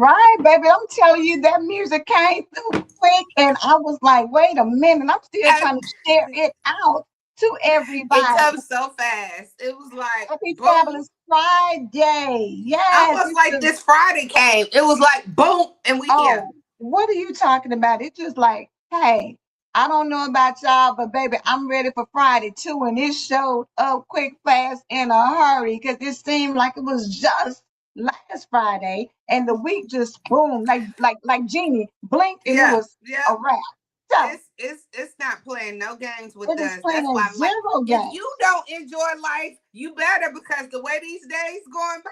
Right, baby. I'm telling you, that music came through quick, and I was like, wait a minute. I'm still trying to share it out to It everybody. comes so fast. It was like Happy boom. Fabulous Friday. Yes. Almost like this Friday came. It was like boom, and we here. Oh, what are you talking about? It's just like, hey, I don't know about y'all, but baby, I'm ready for Friday too. And it showed up quick, fast, in a hurry because it seemed like it was just last Friday, and the week just boom, like Genie blinked, and it Yeah, was yeah. a wrap. So It's not playing no games with it is us. playing That's a why I'm like, zero if game. you don't enjoy life, you better, because the way these days going by,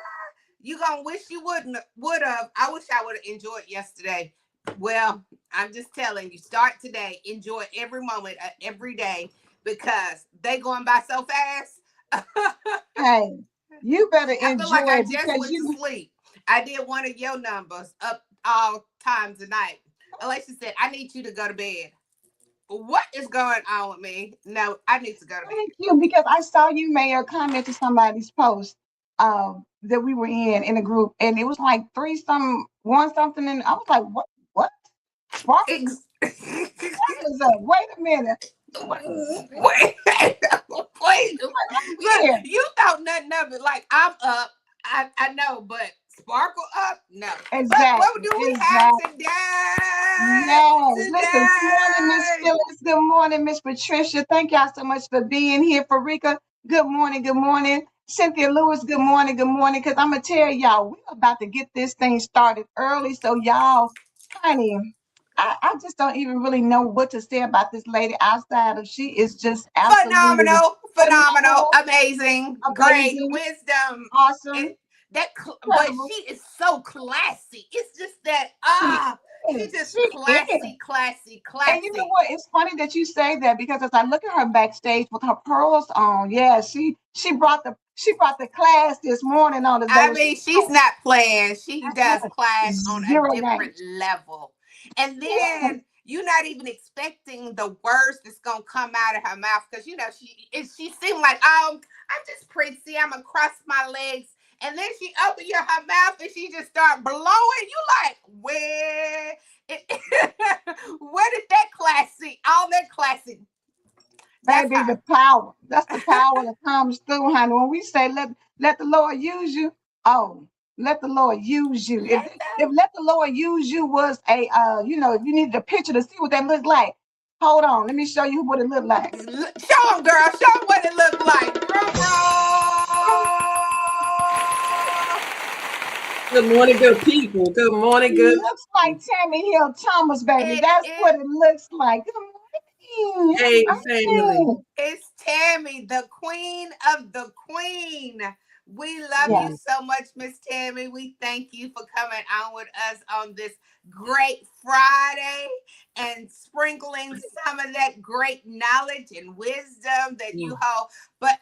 you gonna wish you would have. I wish I would have enjoyed yesterday. Well, I'm just telling you, start today. Enjoy every moment, every day, because they going by so fast. Hey, you better I feel like enjoy I it just because went to sleep. I did one of your numbers up all times of night. Alicia said, I need you to go to bed. What is going on with me? No, I need to go to bed. thank you because I saw you made a comment to somebody's post that we were in a group, and it was like three some one something, and I was like, what? Sparkle Ex- is up. Wait a minute. wait, wait. Look, Here. you thought nothing of it. Like, I'm up. I know, but sparkle up? No. But what Exactly. do we have Exactly. today? Yes. Listen, good morning, Miss Today. Phyllis. Good morning, Miss Patricia. Thank y'all so much for being here. Farika, good morning. Good morning. Cynthia Lewis, good morning. Good morning. Because I'm going to tell y'all, we're about to get this thing started early. So, y'all, honey, I just don't even really know what to say about this lady outside of she is just absolutely Phenomenal, phenomenal, phenomenal, amazing, great, amazing, wisdom. awesome, It, but incredible. she is so classy. It's just that She she's is. just She is. classy, classy, And you know classy. what? It's funny that you say that because as I look at her backstage with her pearls on, yeah, she brought the class this morning on us, I baby. She mean, she's not playing. She does uh-uh, class on a zero different game. level. And Yes, then you're not even expecting the words that's gonna come out of her mouth, because you know she seemed like, I'm just prissy. I'm gonna cross my legs. And then she opened her mouth and she just start blowing. You like, where it, where did that classy, all that classy? That's baby, the her. power. That's the power that comes through, honey. When we say let the Lord use you, oh, let the Lord use you. If Let if let the Lord use you was a if you needed a picture to see what that looked like, hold on, let me show you what it looked like. Show them, girl. Show them what it looked like. Drum roll. Good morning, good people. Good morning, good Looks like people. Tammy Hill Thomas, baby. It That's what is. it looks like. Good morning. Hey, How are family. you? It's Tammy, the queen of the queen. We love you Yes. so much, Miss Tammy. We thank you for coming on with us on this great Friday and sprinkling some of that great knowledge and wisdom that you Mm. hold. But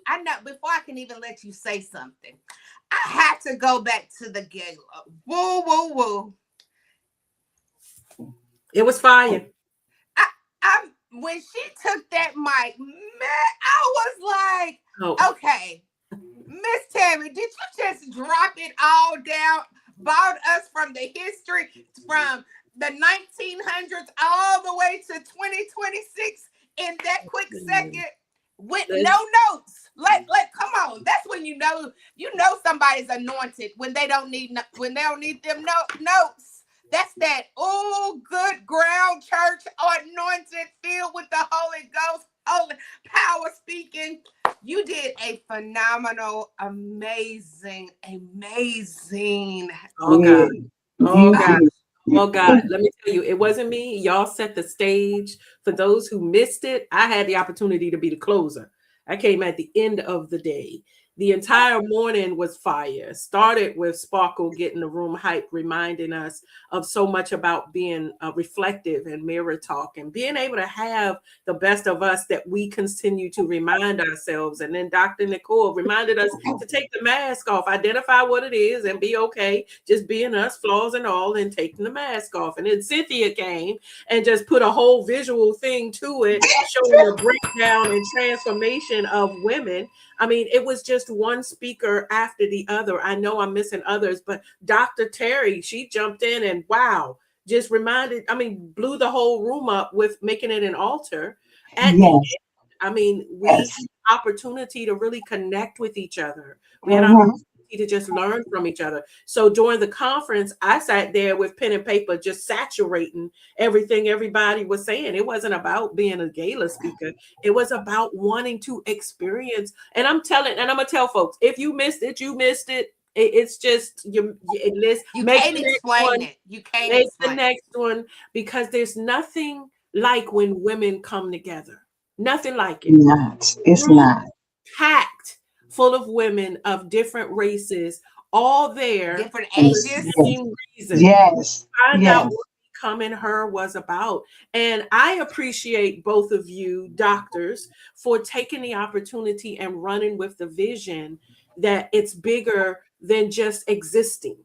I know, before I can even let you say something, I have to go back to the gala. Woo, woo, woo. It was fire. I when she took that mic, man, I was like, Oh, okay, Miss Tammy, did you just drop it all down? Bought us from the history from the 1900s all the way to 2026 in that quick second with no let's notes. Come on. That's when you know somebody's anointed when they don't need them notes. That's that good ground church anointed, filled with the Holy Ghost, holy power speaking. You did a phenomenal, amazing. oh God. Oh You God. did. Oh God. Let me tell you, it wasn't me. Y'all set the stage. For those who missed it, I had the opportunity to be the closer. I came at the end of the day. The entire morning was fire. Started with Sparkle getting the room hype, reminding us of so much about being reflective and mirror talk and being able to have the best of us that we continue to remind ourselves. And then Dr. Nicole reminded us to take the mask off, identify what it is, and be okay, just being us, flaws and all, and taking the mask off. And then Cynthia came and just put a whole visual thing to it, showing the breakdown and transformation of women I mean, it was just one speaker after the other. I know I'm missing others, but Dr. Terry, she jumped in and wow, just blew the whole room up with making it an altar. At the Yes. I mean, we Yes. had opportunity to really connect with each other. We had Mm-hmm. opportunity to just learn from each other. So during the conference, I sat there with pen and paper, just saturating everything everybody was saying. It wasn't about being a gala speaker. It was about wanting to experience. And I'm gonna tell folks, if you missed it, you missed it. It's just You make can't the next explain one, it. You can't make the explain it. next one, because there's nothing like when women come together. Nothing like it. Not. It's Room not. packed full of women of different races, all there Different for the ages. Yes. same reason. Yes. Find out Yes. what Becoming Her was about. And I appreciate both of you, doctors, for taking the opportunity and running with the vision that it's bigger than just existing.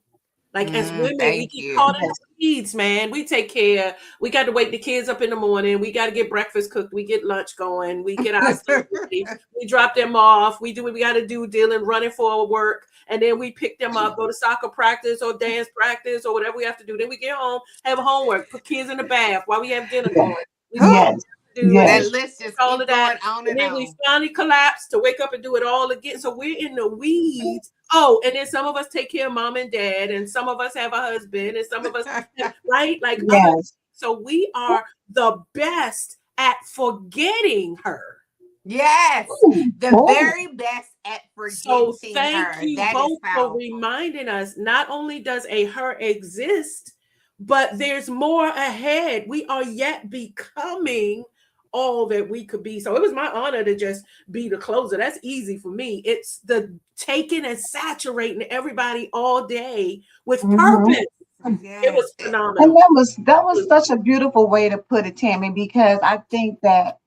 Like as women, we Thank get you. caught in the weeds, man. We take care. We got to wake the kids up in the morning. We got to get breakfast cooked. We get lunch going. We get our stuff ready. We drop them off. We do what we got to do, dealing, running for work. And then we pick them up, go to soccer practice or dance practice or whatever we have to do. Then we get home, have homework, put kids in the bath while we have dinner Yes. going. We do all Whew, Yes. we do, and then that Yes. list just all keep of that. going on And and then we on. finally collapse to wake up and do it all again. So we're in the weeds. Oh, and then some of us take care of mom and dad, and some of us have a husband, and some of us, right? Like other. Yes. So we are the best at forgetting her. Yes, Ooh. the Oh. very best at So forgetting thank her. you That is both for powerful. reminding us not only does a her exist, but there's more ahead. We are yet becoming all that we could be. So it was my honor to just be the closer. That's easy for me. It's the taking and saturating everybody all day with Mm-hmm. purpose. It Yes. was And phenomenal. that was such a beautiful way to put it, Tammy, because I think that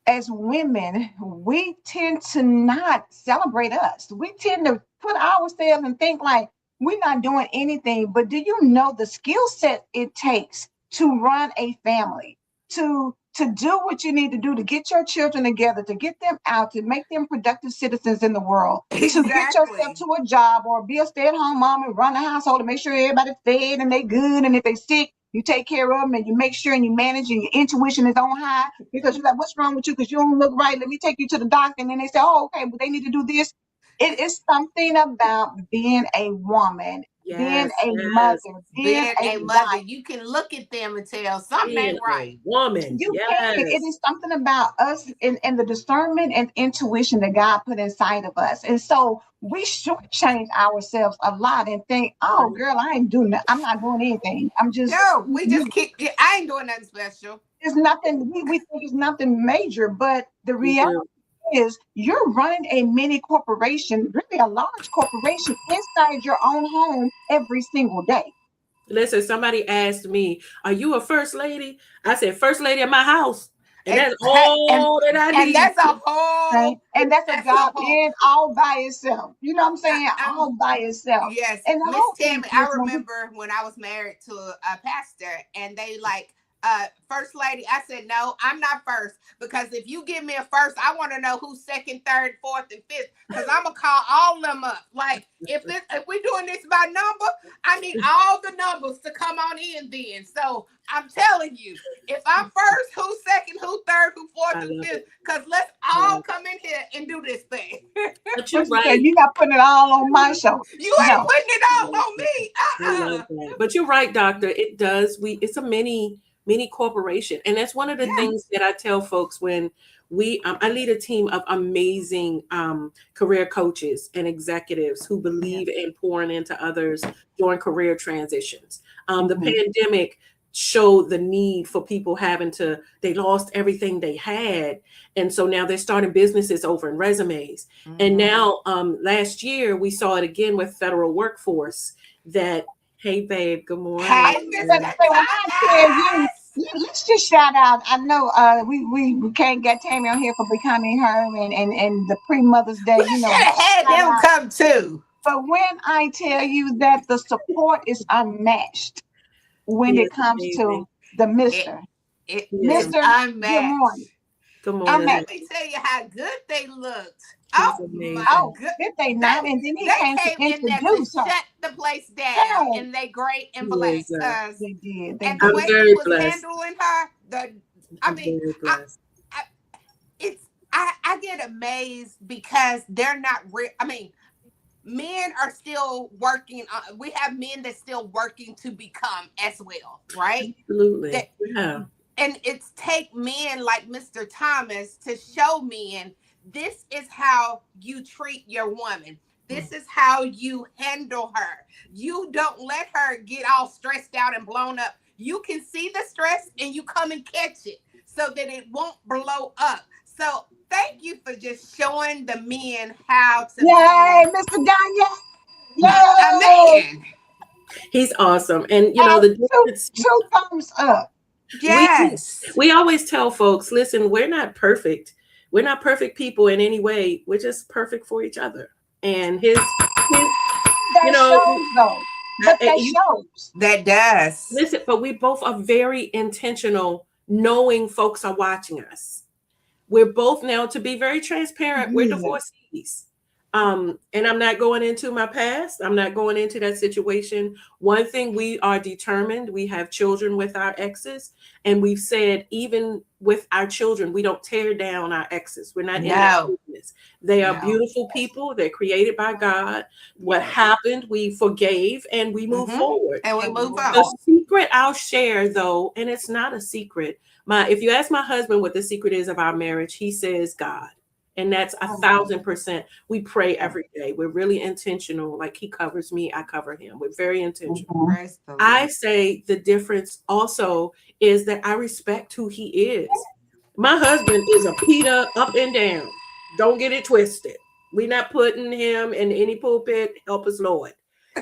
as women, we tend to not celebrate us. We tend to put ourselves and think like we're not doing anything. But do you know the skill set it takes to run a family, to do what you need to do to get your children together, to get them out, to make them productive citizens in the world, to get yourself Exactly. to a job or be a stay-at-home mom and run a household and make sure everybody's fed and they good, and if they sick, you take care of them and you make sure and you manage and your intuition is on high because you're like, what's wrong with you? Because you don't look right. Let me take you to the doctor. And then they say, oh, okay, but they need to do this. It is something about being a woman, being Yes, a yes. mother, being Being a a mother, wife. you can look at them and tell something Being ain't a right. woman. You can. It Yes. is something about us and the discernment and intuition that God put inside of us. And so we shortchange ourselves a lot and think, oh, Right. girl, I ain't doing that. I'm not doing anything. I'm just, No, we just keep. I ain't doing nothing special. it's nothing. We think it's nothing major, but the We reality do. is you're running a mini corporation, really a large corporation inside your own home every single day. Listen, somebody asked me, "Are you a first lady?" I said, "First lady of my house," and And that's all that I and need. that's a Okay. whole. And that's a That's a job whole. in all by itself. You know what I'm saying? I'm All by itself. Yes, And the Miss whole thing Tammy. is I when we remember when I was married to a pastor, and they like, first lady. I said, no, I'm not first, because if you give me a first, I want to know who's second, third, fourth, and fifth, because I'm gonna call all them up. Like if we doing this by number, I need all the numbers to come on in then. So I'm telling you, if I'm first, who's second, who third, who fourth, I and love fifth, it. because let's I all love it. come in here and do this thing. But you're what you say, right. you're not putting it all on my shoulders. You ain't No. putting it I all love on that. me. I love that. But you're right, doctor. It does. It's a mini corporation, and that's one of the Yeah. things that I tell folks when I lead a team of amazing career coaches and executives who Yeah. believe in pouring into others during career transitions. The Mhm. pandemic showed the need for people they lost everything they had, and so now they're starting businesses over in resumes. And Mm-hmm. now last year we saw it again with federal workforce that, hey babe, good I Hey, morning. was Mr. going to say, when I tell you, Thomas. let's just shout out. I know we can't get Tammy on here for becoming her and the pre Mother's Day, We should have had shout them out. come too. But when I tell you that the support is unmatched when He it is comes amazing. to the It Mister. it He is is amazing. Mister, good morning. unmatched. Good I'm morning. at, Let me tell you how good they looked. He's Oh my amazing. oh, good. did they They, not? And then he they came to came in there to introduce her. shut the place down Hey, in they gray and He black. is. they did. They And the I'm way did. he very was blessed. handling her, I I'm mean, very I, blessed. I it's I get amazed because they're not real. I mean, men are still working. We have men that's still working to become as well, right? Absolutely. That Yeah. and it's take men like Mr. Thomas to show men this is how you treat your woman. This is how you handle her. You don't let her get all stressed out and blown up. You can see the stress and you come and catch it so that it won't blow up. So thank you for just showing the men how to Yay, be Mr. Daniel. a Yay. man. He's awesome. And And the two, difference two thumbs up. we Yes. we always tell folks, listen, we're not perfect. We're not perfect people in any way. We're just perfect for each other. And his you That know, shows though. But that you shows. That does. listen, but we both are very intentional knowing folks are watching us. We're both now, to be very transparent, we're Good. divorcees. And I'm not going into my past. I'm not going into that situation. One thing, we are determined. We have children with our exes, and we've said even with our children, we don't tear down our exes. We're not in that No. business. They are No. beautiful people. They're created by God. What Yes. happened, we forgave, and we move Mm-hmm. forward. And we And move move on. The on. secret I'll share, though, and it's not a secret. If you ask my husband what the secret is of our marriage, he says God, and that's I love 1,000%. We pray that. every day. We're really intentional. Like, he covers me, I cover him. We're very intentional. Mhm. Praise the I Lord. say the difference also is that I respect who he is. My husband is a Peter up and down. Don't get it twisted. We're not putting him in any pulpit. Help us, Lord.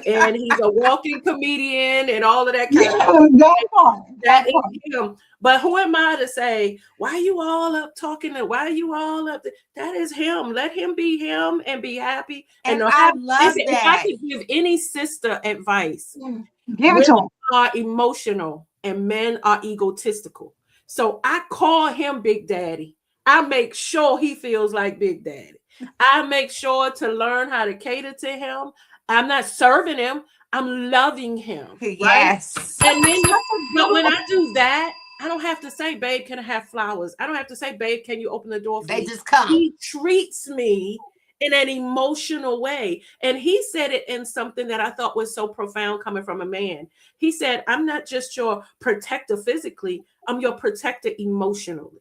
And he's a walking comedian and all of that kind of Yeah, stuff. that part. That That is part. him. But who am I to say, why you all up talking and why you all up? That is him. Let him be him and be happy. And And know I how, love listen, if I that. could give any sister advice, Mm. Give it women to him. are emotional and men are egotistical. So I call him Big Daddy. I make sure he feels like Big Daddy. I make sure to learn how to cater to him. I'm not serving him, I'm loving him, right? Yes. And then, That's a but when beautiful I do that, I don't have to say, babe, can I have flowers? I don't have to say, babe, can you open the door for They me? just come. He treats me in an emotional way. And he said it in something that I thought was so profound coming from a man. He said, I'm not just your protector physically, I'm your protector emotionally.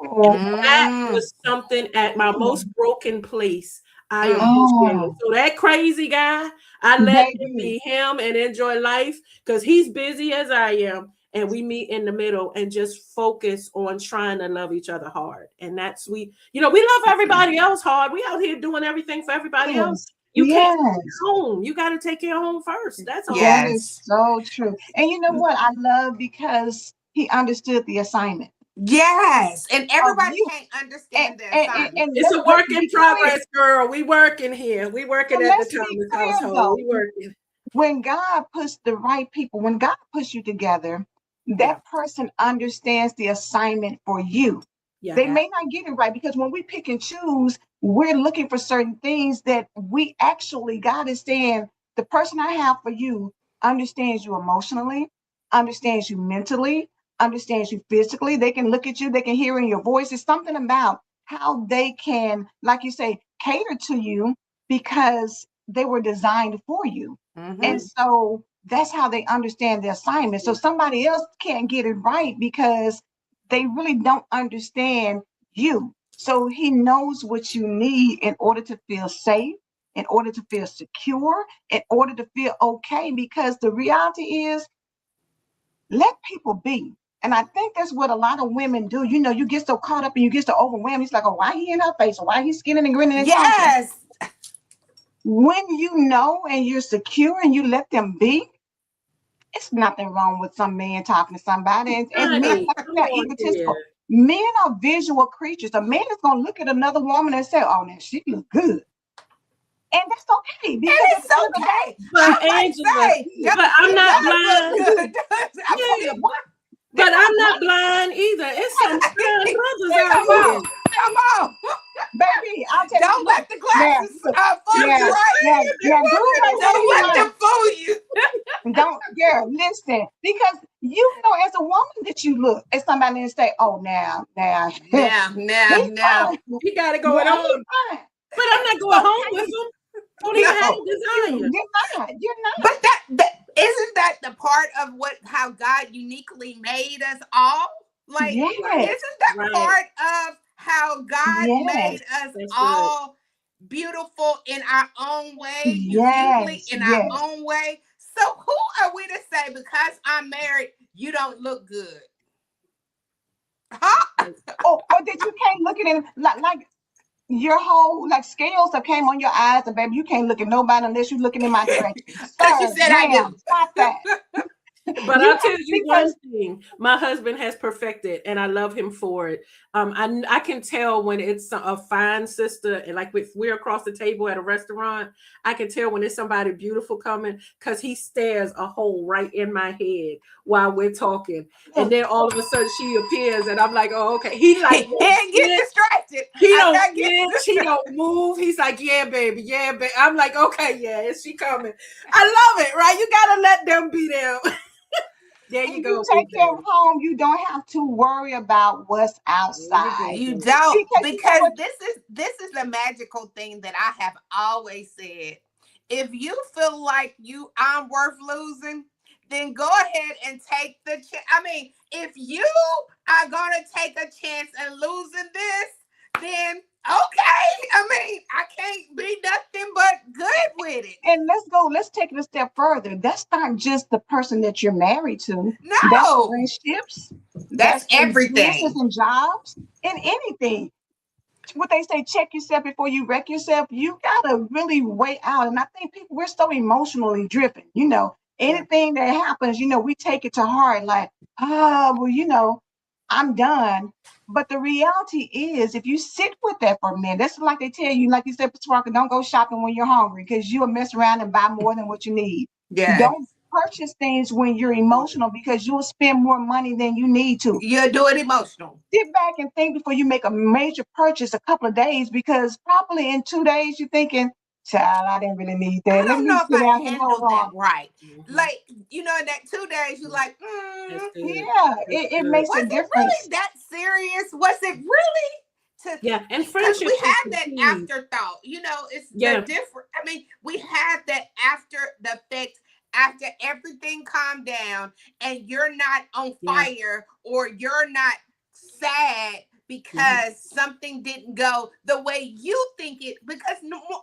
oh, That Mm. was something at my most broken place. I Mm. appreciate it. oh, So that crazy guy, I let him baby. be him and enjoy life because he's busy as I am. And we meet in the middle and just focus on trying to love each other hard. And that's we love everybody else hard. We out here doing everything for everybody else. Yes. You can't Yes. home. You got to take care of home first. That's all. That is Yes. so true. And you know what? I love because he understood the assignment Yes. And of everybody you. can't understand the And, assignment. and It's let's a work in be clear. progress, girl. We working here. We working And at the let's be Thomas clear household. though. We working. When God puts the right people, when God puts you together, Yeah. that person understands the assignment for you. Yeah. They may not get it right because when we pick and choose, we're looking for certain things that we actually, God is saying, the person I have for you understands you emotionally, understands you mentally, understands you physically. They can look at you, they can hear in your voice. It's something about how they can, like you say, cater to you because they were designed for you. And Mm-hmm. so that's how they understand the assignment. So somebody else can't get it right because they really don't understand you. So he knows what you need in order to feel safe, in order to feel secure, in order to feel okay. Because the reality is, let people be. And I think that's what a lot of women do. You know, you get so caught up and you get so overwhelmed. It's like, oh, why he in her face? Or why he skinning and grinning and talking? Yes. When you know and you're secure and you let them be, it's nothing wrong with some man talking to somebody. And men, Honey, like I come said, are on egotistical. here. Men are visual creatures. A man is going to look at another woman and say, oh, now she look good. And that's okay And because at the it's end of the okay. But I might Angela, say, day, but I'm she not does look blind. good. I okay, Yeah, mean, what? But I'm not blind either. It's some blind brothers out Come here. on. Come on. Baby, I'll tell you Don't let what. the Now, glasses look, fool you, now, right? now, do right there, Don't let honey. them fool you. Don't, girl, listen, because you know, as a woman that you look at somebody and say, "Oh, now, he's Now. fine. He got it going Yeah, he's on. fine." But I'm not So going home how with you, him. Don't even have No. a desire. you're not. But that isn't that the part of what how God uniquely made us all? Like, Yes, isn't that Right. part of how God yes, made us That's good. all beautiful in our own way, uniquely yes, in our yes. own way? So who are we to say because I'm married, you don't look good? Huh? Or that you can't look at it like your whole like scales that came on your eyes, and baby, you can't look at nobody unless you're looking in my direction, Because you sir, said I ma'am. do. Stop that. But You I'll have tell you one because thing: my husband has perfected, and I love him for it. I can tell when it's a fine sister, and like if we're across the table at a restaurant, I can tell when it's somebody beautiful coming because he stares a hole right in my head while we're talking, and then all of a sudden she appears, and I'm like, oh, okay. He like won't And get flinch. distracted. He I'm don't not getting flinch. He distracted. don't move. He's like, yeah, baby, yeah, baby. I'm like, okay, yeah, is she coming? I love it, right? You gotta let them be there. There you and you go, take Big care of Daddy. home, you don't have to worry about what's There you outside. go, You baby. don't, Because you know because what? this is the magical thing that I have always said. If you feel like I'm worth losing, then go ahead and take the chance. I mean, if you are gonna take a chance and losing this, then okay. I mean, I can't be nothing but good with it. And let's take it a step further. That's not just the person that you're married to. That's No, friendships. that's That's in business everything. and jobs and anything. What they say, check yourself before you wreck yourself. You gotta really weigh out. And I think people we're so emotionally driven. Yeah. Anything that happens, we take it to heart. Like, well, I'm done. But the reality is, if you sit with that for a minute, that's like they tell you, like you said, Patricia, don't go shopping when you're hungry because you'll mess around and buy more than what you need. Yeah, Don't purchase things when you're emotional because you'll spend more money than you need to. you're doing emotional. Sit back and think before you make a major purchase a couple of days because probably in 2 days you're thinking, child, I didn't really need I that. Let don't me know if sit I down here and hold handled that on. right. Mhm. Like, in that 2 days, you're like, That's good. Yeah, That's it good. makes was a it difference. really that serious? Was it really to? Yeah, and Because we friendships is have the that key. afterthought. It's the Yeah, different. I mean, we have that after the effect after everything calmed down and you're not on yeah. fire or you're not sad Mhm. because something didn't go the way you think it because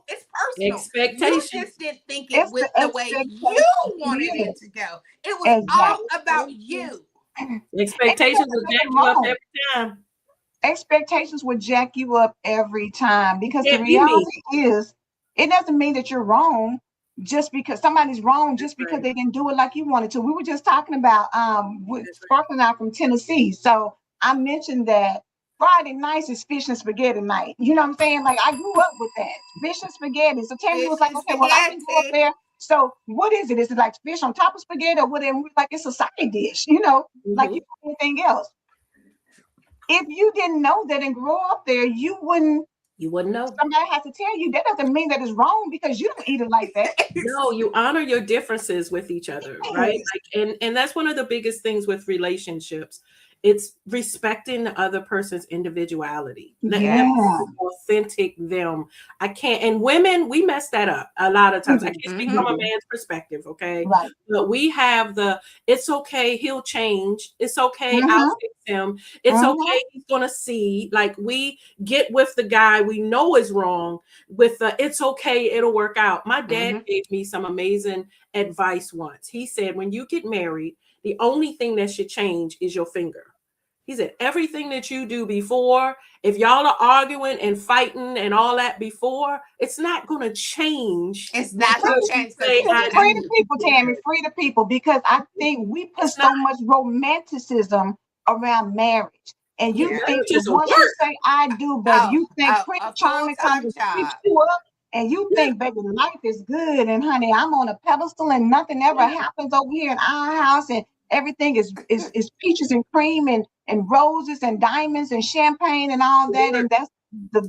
it's personal. You Expectations. just didn't think it It's went the the way you expectation. wanted It it is. to go. It was all about Expectations. you. And Expectations there's will jack nothing you up wrong. every time. Expectations would jack you up every time because the Can't be me. reality is it doesn't mean that you're wrong just because somebody's wrong That's just because right. they didn't do it like you wanted to. We were just talking about with That's right. Sparkling out from Tennessee. So I mentioned that Friday nights is fish and spaghetti night. You know what I'm saying? Like I grew up with that. Fish and spaghetti. So Tammy was Fish like, and okay, well I can go up spaghetti. there. So what is it? Is it like fish on top of spaghetti or whatever? We're like it's a side dish, like Mhm. anything else. If you didn't know that and grow up there, you wouldn't. You wouldn't know. Somebody has to tell you that doesn't mean that it's wrong because you don't eat it like that. No, you honor your differences with each other, right? Yes, Like, and that's one of the biggest things with relationships. It's respecting the other person's individuality, letting them Yes. yeah, be authentic them. I can't, and women, we mess that up a lot of we times. I do, can't speak we from Mm-hmm. a do. man's perspective, okay? Right. But we have it's okay, he'll change. It's okay, I'll Mm-hmm. fix him. It's Mm-hmm. okay, he's gonna see. Like we get with the guy we know is wrong with it's okay, it'll work out. My dad Mm-hmm. gave me some amazing advice once. He said, when you get married, the only thing that should change is your finger. He said, everything that you do before, if y'all are arguing and fighting and all that before, it's not going to change It's not until gonna you change because say, you I did it. Free the do. people, Tammy. Free the people because I think we put It's not. so much romanticism around marriage. And you Yeah. think Marriage that is a once you work. say I do, baby, Oh, you think oh, Prince a full Charming comes time and sweeps job. you up, and you Yeah, think, baby, life is good. And honey, I'm on a pedestal and nothing ever yeah, happens over here in our house. And everything is peaches and cream and roses and diamonds and champagne and all that. And that's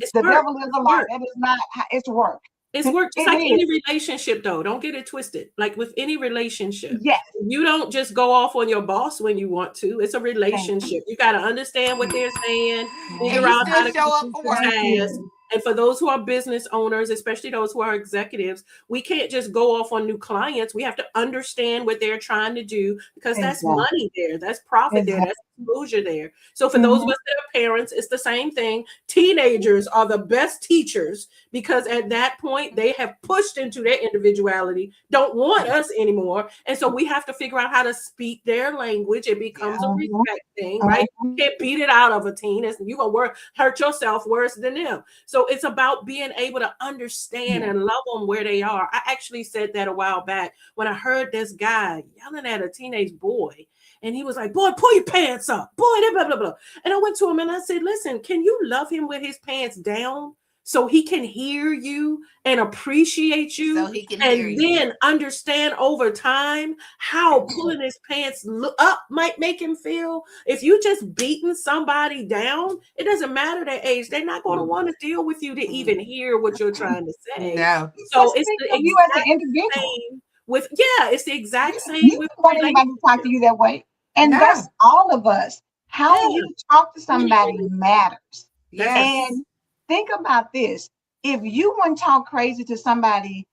It's the work. devil is It's a lie. work. That is not it's work. It's It work just like is. any relationship, though. Don't get it twisted. Like with any relationship, Yes. you don't just go off on your boss when you want to. It's a Thank you. relationship. You got to understand what they're saying, And figure you out still how to show up complete for the work. Thank task. you. And for those who are business owners, especially those who are executives, we can't just go off on new clients. We have to understand what they're trying to do because that's Exactly. money there, that's profit there, Exactly. that's exposure there. So for those of Mhm. us that are parents, it's the same thing. Teenagers are the best teachers because at that point they have pushed into their individuality, don't want us anymore. And so we have to figure out how to speak their language. It becomes Yeah. a Mhm. respect thing, right? Mhm. You can't beat it out of a teen. You're gonna hurt yourself worse than them. So it's about being able to understand Yeah. and love them where they are. I actually said that a while back when I heard this guy yelling at a teenage boy. And he was like, boy, pull your pants up. Boy, blah, blah, blah. And I went to him and I said, listen, can you love him with his pants down so he can hear you and appreciate So you he can hear and you. then understand over time how pulling his pants up might make him feel? If you just beating somebody down, it doesn't matter their age. They're not going to want to deal with you to even hear what you're trying to say. No. It So it's speaks the of you as an exact individual. same with, yeah, it's the exact You same with don't want anybody to talk to relationships. you that way. And No. that's all of us. How Yeah. you talk to somebody matters. That's Yes. And think about this. If you wouldn't talk crazy to somebody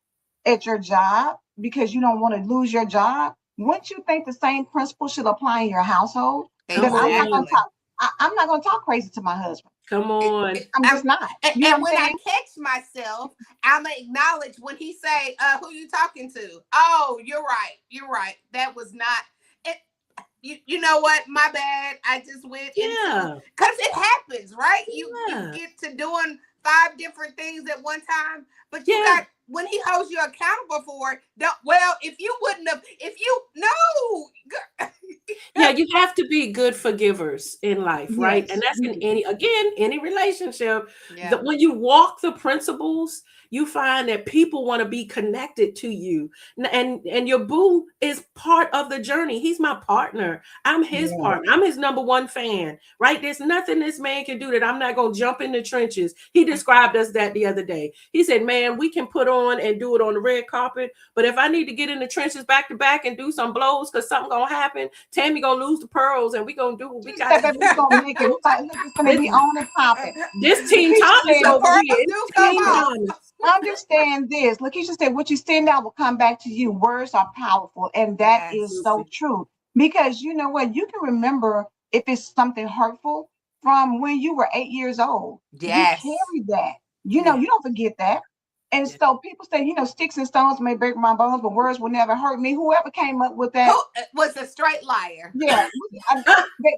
at your job because you don't want to lose your job, wouldn't you think the same principle should apply in your household? come Because on. Exactly. I'm not going to talk crazy to my husband. Come It- on. it- I'm I'm- just not. and, You know and what when I'm I saying? catch myself, I'ma acknowledge when he say, who you talking to? Oh, you're right. You're right. That was not it. You know what? My bad. I just went into Yeah. because it happens, right? You Yeah. get to doing 5 different things at one time, but you Yeah. got when he holds you accountable for it. Well, if you wouldn't have, if you no, Yeah, you have to be good forgivers in life, right? And Yes, that's you in do. any relationship. yeah, When you walk the principles, you find that people want to be connected to you. And your boo is part of the journey. He's my partner. I'm his Yeah. partner. I'm his number one fan, right? There's nothing this man can do that I'm not going to jump in the trenches. He described us that the other day. He said, man, we can put on and do it on the red carpet, but if I need to get in the trenches back to back and do some blows because something going to happen, Tami gonna lose the pearls, and we gonna do what we She got said, to baby, we're do. gonna make it. We like, look, it's gonna This be on and popping. this Team Lakeisha Thomas said, the over here. pearls It's do come Team off. Thomas. understand this. Lakeisha said, what you send out will come back to you. Words are powerful. And that is Yes, so true. Because you know what? You can remember if it's something hurtful from when you were 8 years old. You yes, carry that. You know, yeah. you don't forget that. And Yeah. so people say, you know, sticks and stones may break my bones, but words will never hurt me. Whoever came up with that, Who was a straight liar? yeah.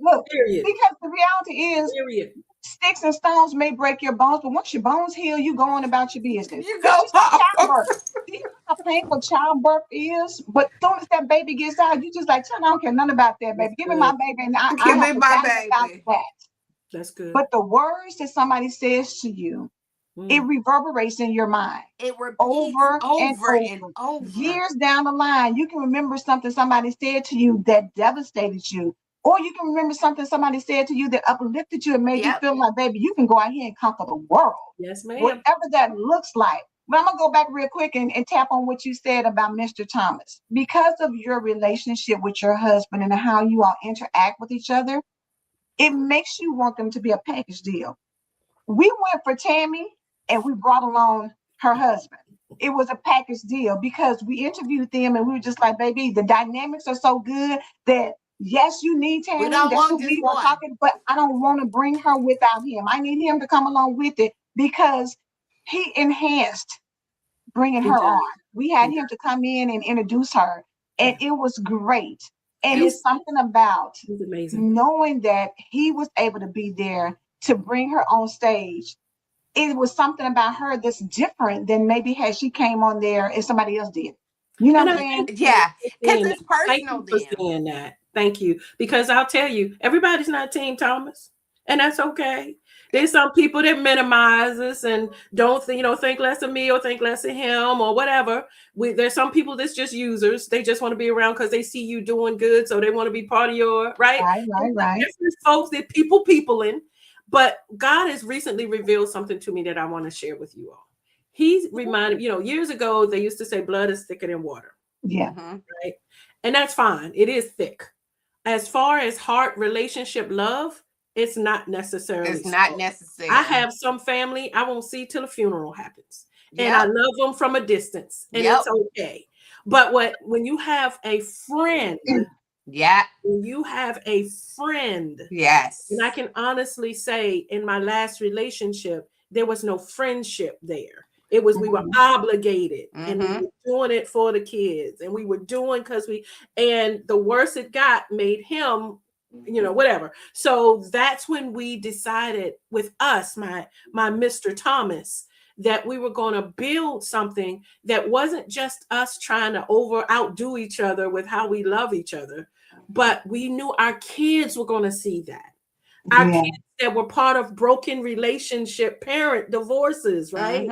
Look, Period. because the reality is Period. sticks and stones may break your bones, but once your bones heal, you go on about your business. You It's go just like off. childbirth. Do you know how painful childbirth is? But as soon as that baby gets out, you just like, I don't care nothing about that, That's baby. Give me my good. baby, and I Give have me my forgotten about baby. that. That's good. But the words that somebody says to you, it Mm. reverberates in your mind It repeats over and over and over. over. Years down the line, you can remember something somebody said to you that devastated you. Or you can remember something somebody said to you that uplifted you and made you Yep. feel like, baby, you can go out here and conquer the world, Yes, ma'am. whatever that looks like. But I'm going to go back real quick and tap on what you said about Mr. Thomas. Because of your relationship with your husband and how you all interact with each other, it makes you want them to be a package deal. We went for Tami and we brought along her husband. It was a package deal because we interviewed them and we were just like, baby, the dynamics are so good that yes, you need We Tami. don't That's want what just we are one. talking, but I don't want to bring her without him. I need him to come along with it because he enhanced bringing He her does. on. We had He him to come in and introduce her, and Yeah. it was great. And And it's something about He's amazing. knowing that he was able to be there to bring her on stage. It was something about her that's different than maybe had she came on there and somebody else did. You know And what I I'm saying? thank you yeah, for because saying that. it's Thank personal you for then. saying that. Thank you. Because I'll tell you, everybody's not Team Thomas. And that's okay. There's some people that minimize us and don't think less of me or think less of him or whatever. There's some people that's just users. They just want to be around because they see you doing good, so they want to be part of your right. Right. Different folks that peopling. But God has recently revealed something to me that I want to share with you all. He reminded, years ago they used to say blood is thicker than water. Yeah. Right. And that's fine. It is thick. As far as heart, relationship, love, it's not necessarily. It's not necessary. I have some family I won't see till the funeral happens. And I love them from a distance. And it's okay. But when you have a friend, when you have a friend, yes. And I can honestly say in my last relationship, there was no friendship there. It was, we were obligated and we were doing it for the kids and we were doing and the worse it got made him, whatever. So that's when we decided with us, my Mr. Thomas, that we were going to build something that wasn't just us trying to outdo each other with how we love each other, but we knew our kids were going to see that. Our kids that were part of broken relationship, parent divorces, right?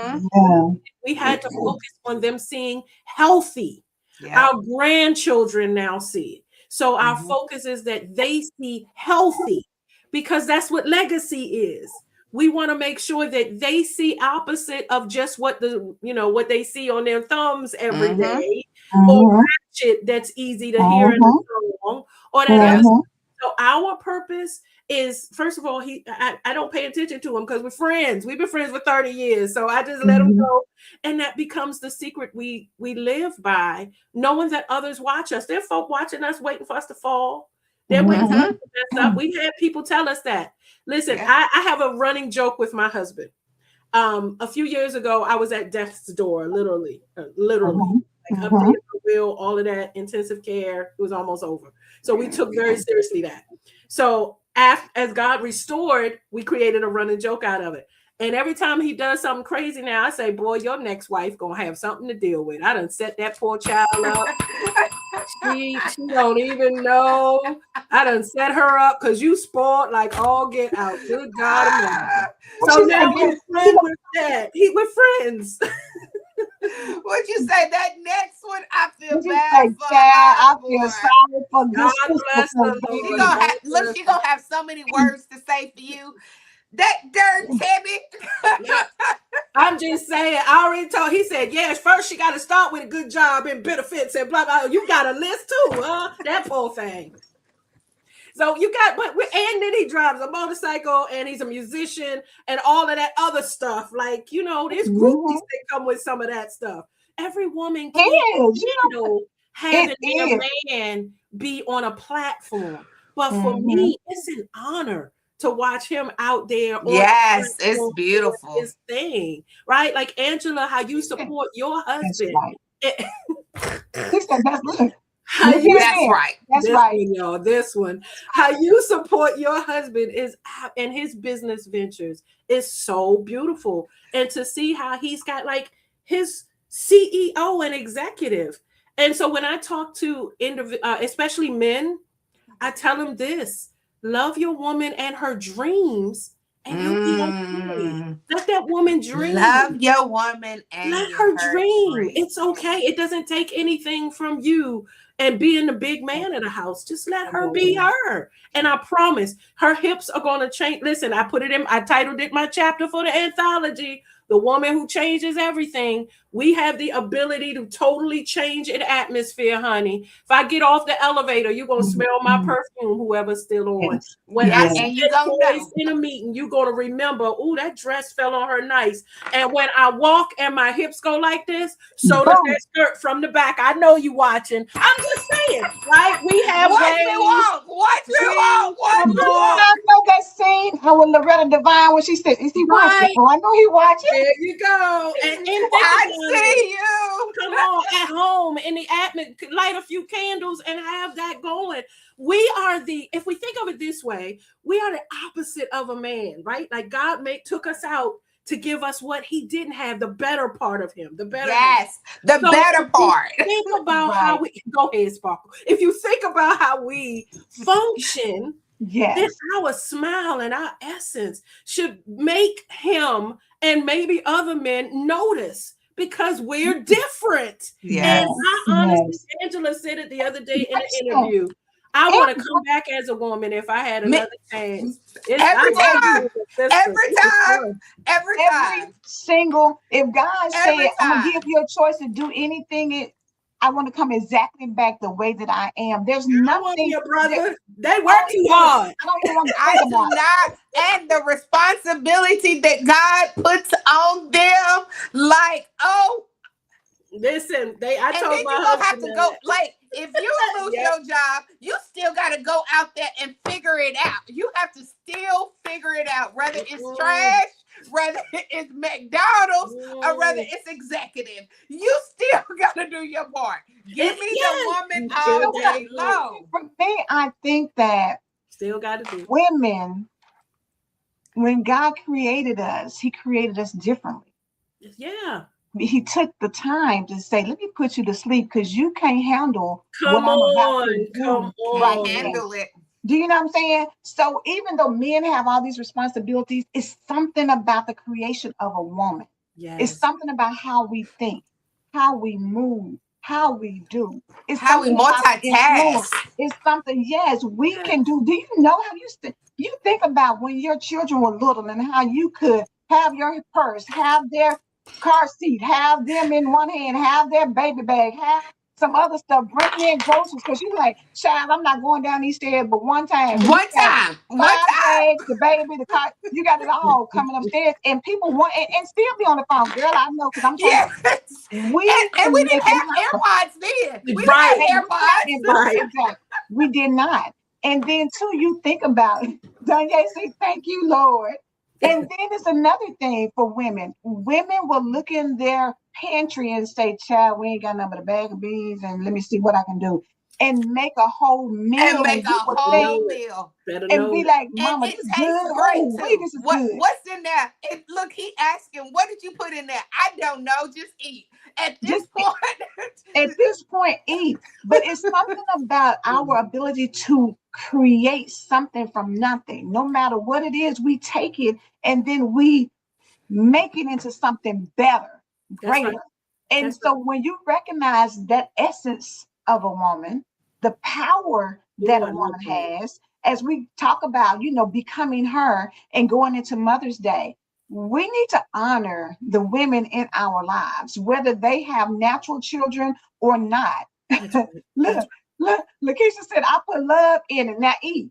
We had to focus on them seeing healthy. Our grandchildren now see it. So our focus is that they see healthy, because that's what legacy is. We want to make sure that they see opposite of just what what they see on their thumbs every day, or shit that's easy to hear in the song, or that other. So our purpose is, first of all, I don't pay attention to him because we're friends. We've been friends for 30 years. So I just let him go. And that becomes the secret we live by, knowing that others watch us. There are folk watching us waiting for us to fall. They're waiting for us to mess up. We had people tell us that. Listen, I have a running joke with my husband. A few years ago, I was at death's door, literally. Like up the wheel, all of that intensive care. It was almost over. So we took very seriously that. So as God restored, we created a running joke out of it. And every time he does something crazy now, I say, boy, your next wife gonna have something to deal with. I done set that poor child up. She don't even know. I done set her up because you spoiled like all get out. Good God. So now we're friends with that. We're friends. What'd you say? That next one, I feel bad for her. I feel sorry for God bless her. She's gonna have so many words to say for you. That dirt, Timmy. I'm just saying, I already told, he said, yes, first she got to start with a good job and benefits and blah, blah. You got a list too, huh? That poor thing. So and then he drives a motorcycle and he's a musician and all of that other stuff. Like, there's groupies that come with some of that stuff. Every woman can't handle having their man be on a platform. But for me, it's an honor to watch him out there. Yes, it's beautiful. His thing, right? Like Angela, how you support your husband. That's right. That's right, y'all. This one, how you support your husband and his business ventures is so beautiful. And to see how he's got like his CEO and executive. And so when I talk to especially men, I tell them this: love your woman and her dreams, and you'll be okay. Let that woman dream. Love your woman and let her dream. It's okay. It doesn't take anything from you and being the big man in the house. Just let her be her. And I promise her hips are going to change. Listen, I titled it my chapter for the anthology, The Woman Who Changes Everything. We have the ability to totally change an atmosphere, honey. If I get off the elevator, you're going to smell my perfume, whoever's still on. When I see you in a meeting, you're going to remember, oh, that dress fell on her nice. And when I walk and my hips go like this, so does that skirt from the back. I know you watching. I'm just saying, right? We have Watch me walk. I know that scene. How with Loretta Devine when she said, "Is he watching?" Oh, I know he watching. There you go. And I see you. Come on, at home in the atmosphere, light a few candles and have that going. We are if we think of it this way, we are the opposite of a man, right? Like God took us out to give us what he didn't have, the better part of him, the better. Yes, the better part. Think about how we go ahead, Sparkle. If you think about how we function, Yes. our smile and our essence should make him and maybe other men notice because we're different. And Yes. Yes. I honestly, Yes. Angela said it the other day in an Listen, interview. I want to every, come back as a woman if I had Me, another chance. It's I every love every, you time, as a sister. every This is time, fun. every every time, single, if God said, every I'm gonna give time. you a choice to do anything, I want to come exactly back the way that I am. There's I want me nothing a that brother. They I work don't too even hard. I don't even want to I think do about it. not, and the responsibility that God puts on them, like, oh, Listen, I and then told you're my gonna have husband to go, that. like, if you lose Yep. your job, you still gotta go out there and figure it out. You have to still figure it out, whether it's Mm, trash, whether it's McDonald's, or whether mm. it's executive. You still gotta do your part. Give me the Yes, woman you But you all still know what? gotta day do it. long. For me, I think that Still gotta do it. women, when God created us, He created us differently. Yeah. He took the time to say, let me put you to sleep because you can't handle what Come I'm about to on. Come do Can't right on. now. handle it. Do you know what I'm saying? So even though men have all these responsibilities, it's something about the creation of a woman. It's Yes. something about how we think, how we move, how we do. It's How we something about the influence. multitask. It's something, yes, we Yes. can do. Do you know how you think about when your children were little and how you could have your purse, have their car seat, have them in one hand, have their baby bag, have some other stuff, bring in groceries because you like, child, I'm not going down these stairs but one time. So you One got time. One 5 bags, the baby, the car, you got it all coming upstairs, and people want and still be on the phone. Girl, I know because I'm trying to. Yes. We And we can make didn't it have happen. AirPods then. We Right. didn't And have we not AirPods. in Right. exactly. We did not. And then too, you think about it. Danye say, "Thank you, Lord." And then it's another thing for women. Women will look in their pantry and say, "Child, we ain't got nothing but a bag of beans, and let me see what I can do," and make a whole And meal. make And a you would Better think whole know it. meal. Better and know be it. like, And "Mama, it this tastes good. great Oh, wait, too. this is good." What's in there? Look, he asking, what did you put in there? I don't know. Just eat. At this Just point, at this point, eat. But it's something about our ability to create something from nothing. No matter what it is, we take it and then we make it into something better, That's right. greater. And That's so right. when you recognize that essence of a woman, the power Oh, that a I love woman that. has, as we talk about, becoming her and going into Mother's Day, we need to honor the women in our lives, whether they have natural children or not. That's right. That's Look, look, Lakeisha said, I put love in it. Now eat.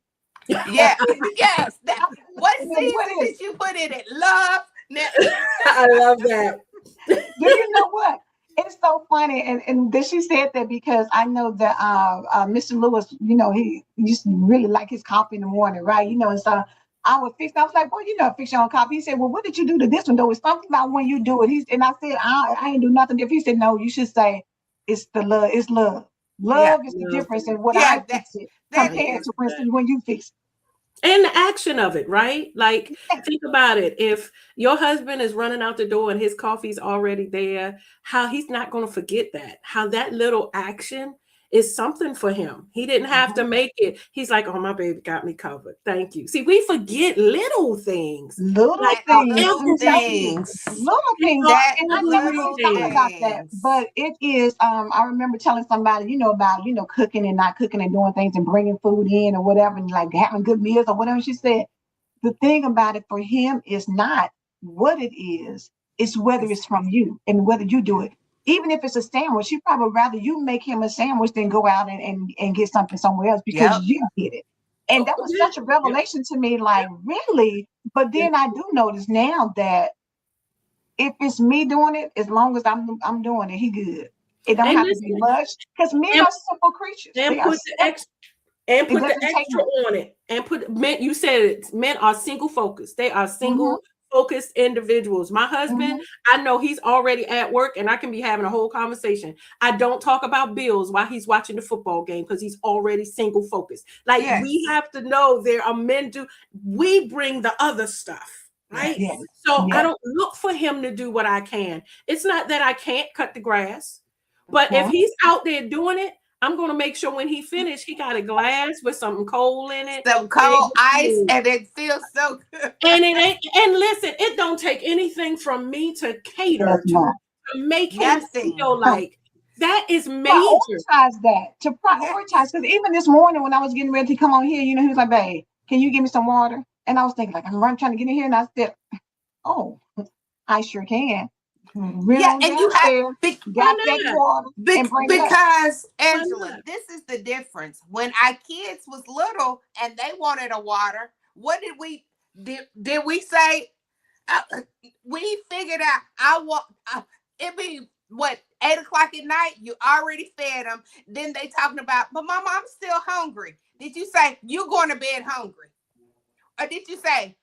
yeah, yes. I put What love in it. What season is did you put in it? Love. Now right. eat. I love that. Do you know what? It's so funny, and that she said that because I know that Mr. Lewis, he used to really like his coffee in the morning, right? And so I would fix. I was like, "Well, fix your own coffee." He said, "Well, what did you do to this one though? It's something about when you do it." And I said, "I ain't do nothing different." He said, "No, you should say it's the love. It's love. Yeah, Love is the Love difference in that. what I yeah. That fix it that I compared is. to love that. when you fix And the action of it, right? Like, it." think about it. If your husband is running out the door and his coffee's already there, how he's not going to forget that. How that little action is something for him. He didn't have to Mhm. make it. He's like, oh, my baby got me covered. Thank you. See, we forget little things. Little Like, That things, little I'm telling you, everything. things. little They things. are That And I never little really thought everything. about that, things. but it is. I remember telling somebody, about cooking and not cooking and doing things and bringing food in or whatever, and like having good meals or whatever. She said the thing about it for him is not what it is; it's whether It's it's from you and whether you do it. Even if it's a sandwich, he'd probably rather you make him a sandwich than go out and get something somewhere else because yep. you did it. And Oh, that was yeah. such a Yep. revelation to me, like, really? But Yeah. then I do notice now that if it's me doing it, as long as I'm doing it, he good. It don't And have to be listen, much because men and, are simple creatures. and They are put the simple. extra. And It put the doesn't take extra much. on it. And put men, you said it, men are single focused. They are Hmm. single focused individuals. My husband, Hmm. I know he's already at work and I can be having a whole conversation. I don't talk about bills while he's watching the football game because he's already single focused. Like we Yes. have to know there are men do, we bring the other stuff, right? Yes. Yes. So I Yes. don't look for him to do what I can. It's not that I can't cut the grass, but if Okay. he's out there doing it, I'm going to make sure when he finished, he got a glass with something cold in it. Some cold ice, and it feels so good. And it ain't, and listen, it don't take anything from me to cater to make him feel like that is major. Prioritize that. To prioritize, because even this morning when I was getting ready to come on here, you know, he was like, "Babe, can you give me some water?" And I was thinking, like, I'm trying to get in here, and I said, "Oh, I sure can." Yeah, and you have got that water and bring it up. Because Angela, this is the difference. When our kids was little and they wanted a water, what did we did we say? We figured out I want it be what 8 o'clock at night. You already fed them. Then they talking about, but Mama, I'm still hungry. Did you say you going to bed hungry, or did you say,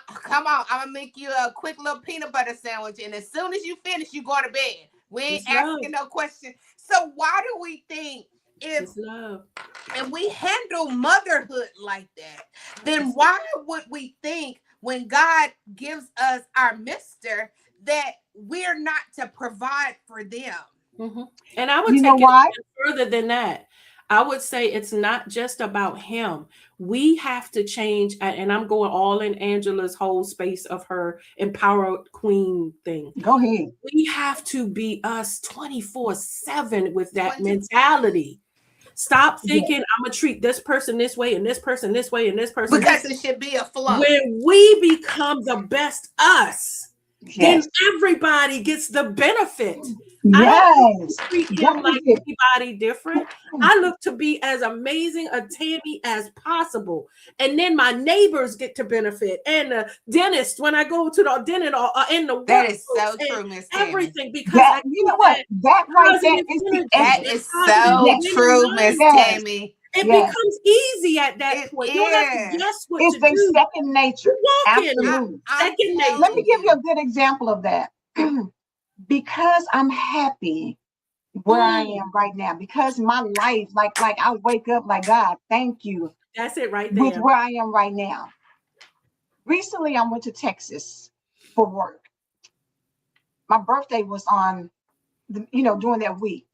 come on, I'm gonna make you a quick little peanut butter sandwich, and as soon as you finish, you go to bed? We ain't asking no question. So why do we think if and we handle motherhood like that, then why would we think when God gives us our mister that we're not to provide for them? Mm-hmm. And I would take it further than that. I would say it's not just about him. We have to change, and I'm going all in Angela's whole space of her empowered queen thing. Go ahead. We have to be us 24/7 with that mentality. Stop thinking I'm gonna treat this person this way and this person this way and this person because it should be a flow. When we become the best us, then everybody gets the benefit. I don't treat him like anybody different. I look to be as amazing a Tami as possible. And then my neighbors get to benefit. And the dentist, when I go to the dentist in the work. That is so true, Miss Tami. Everything. Because you know what? That right there is so true, Miss Tami. It becomes easy at that point. You don't have to guess what it's to do. It's second nature. Absolutely. Second nature. Let me give you a good example of that. Because I'm happy where I am right now, because my life, like I wake up like, God, thank you. That's it right there. With where I am right now. Recently, I went to Texas for work. My birthday was on, during that week.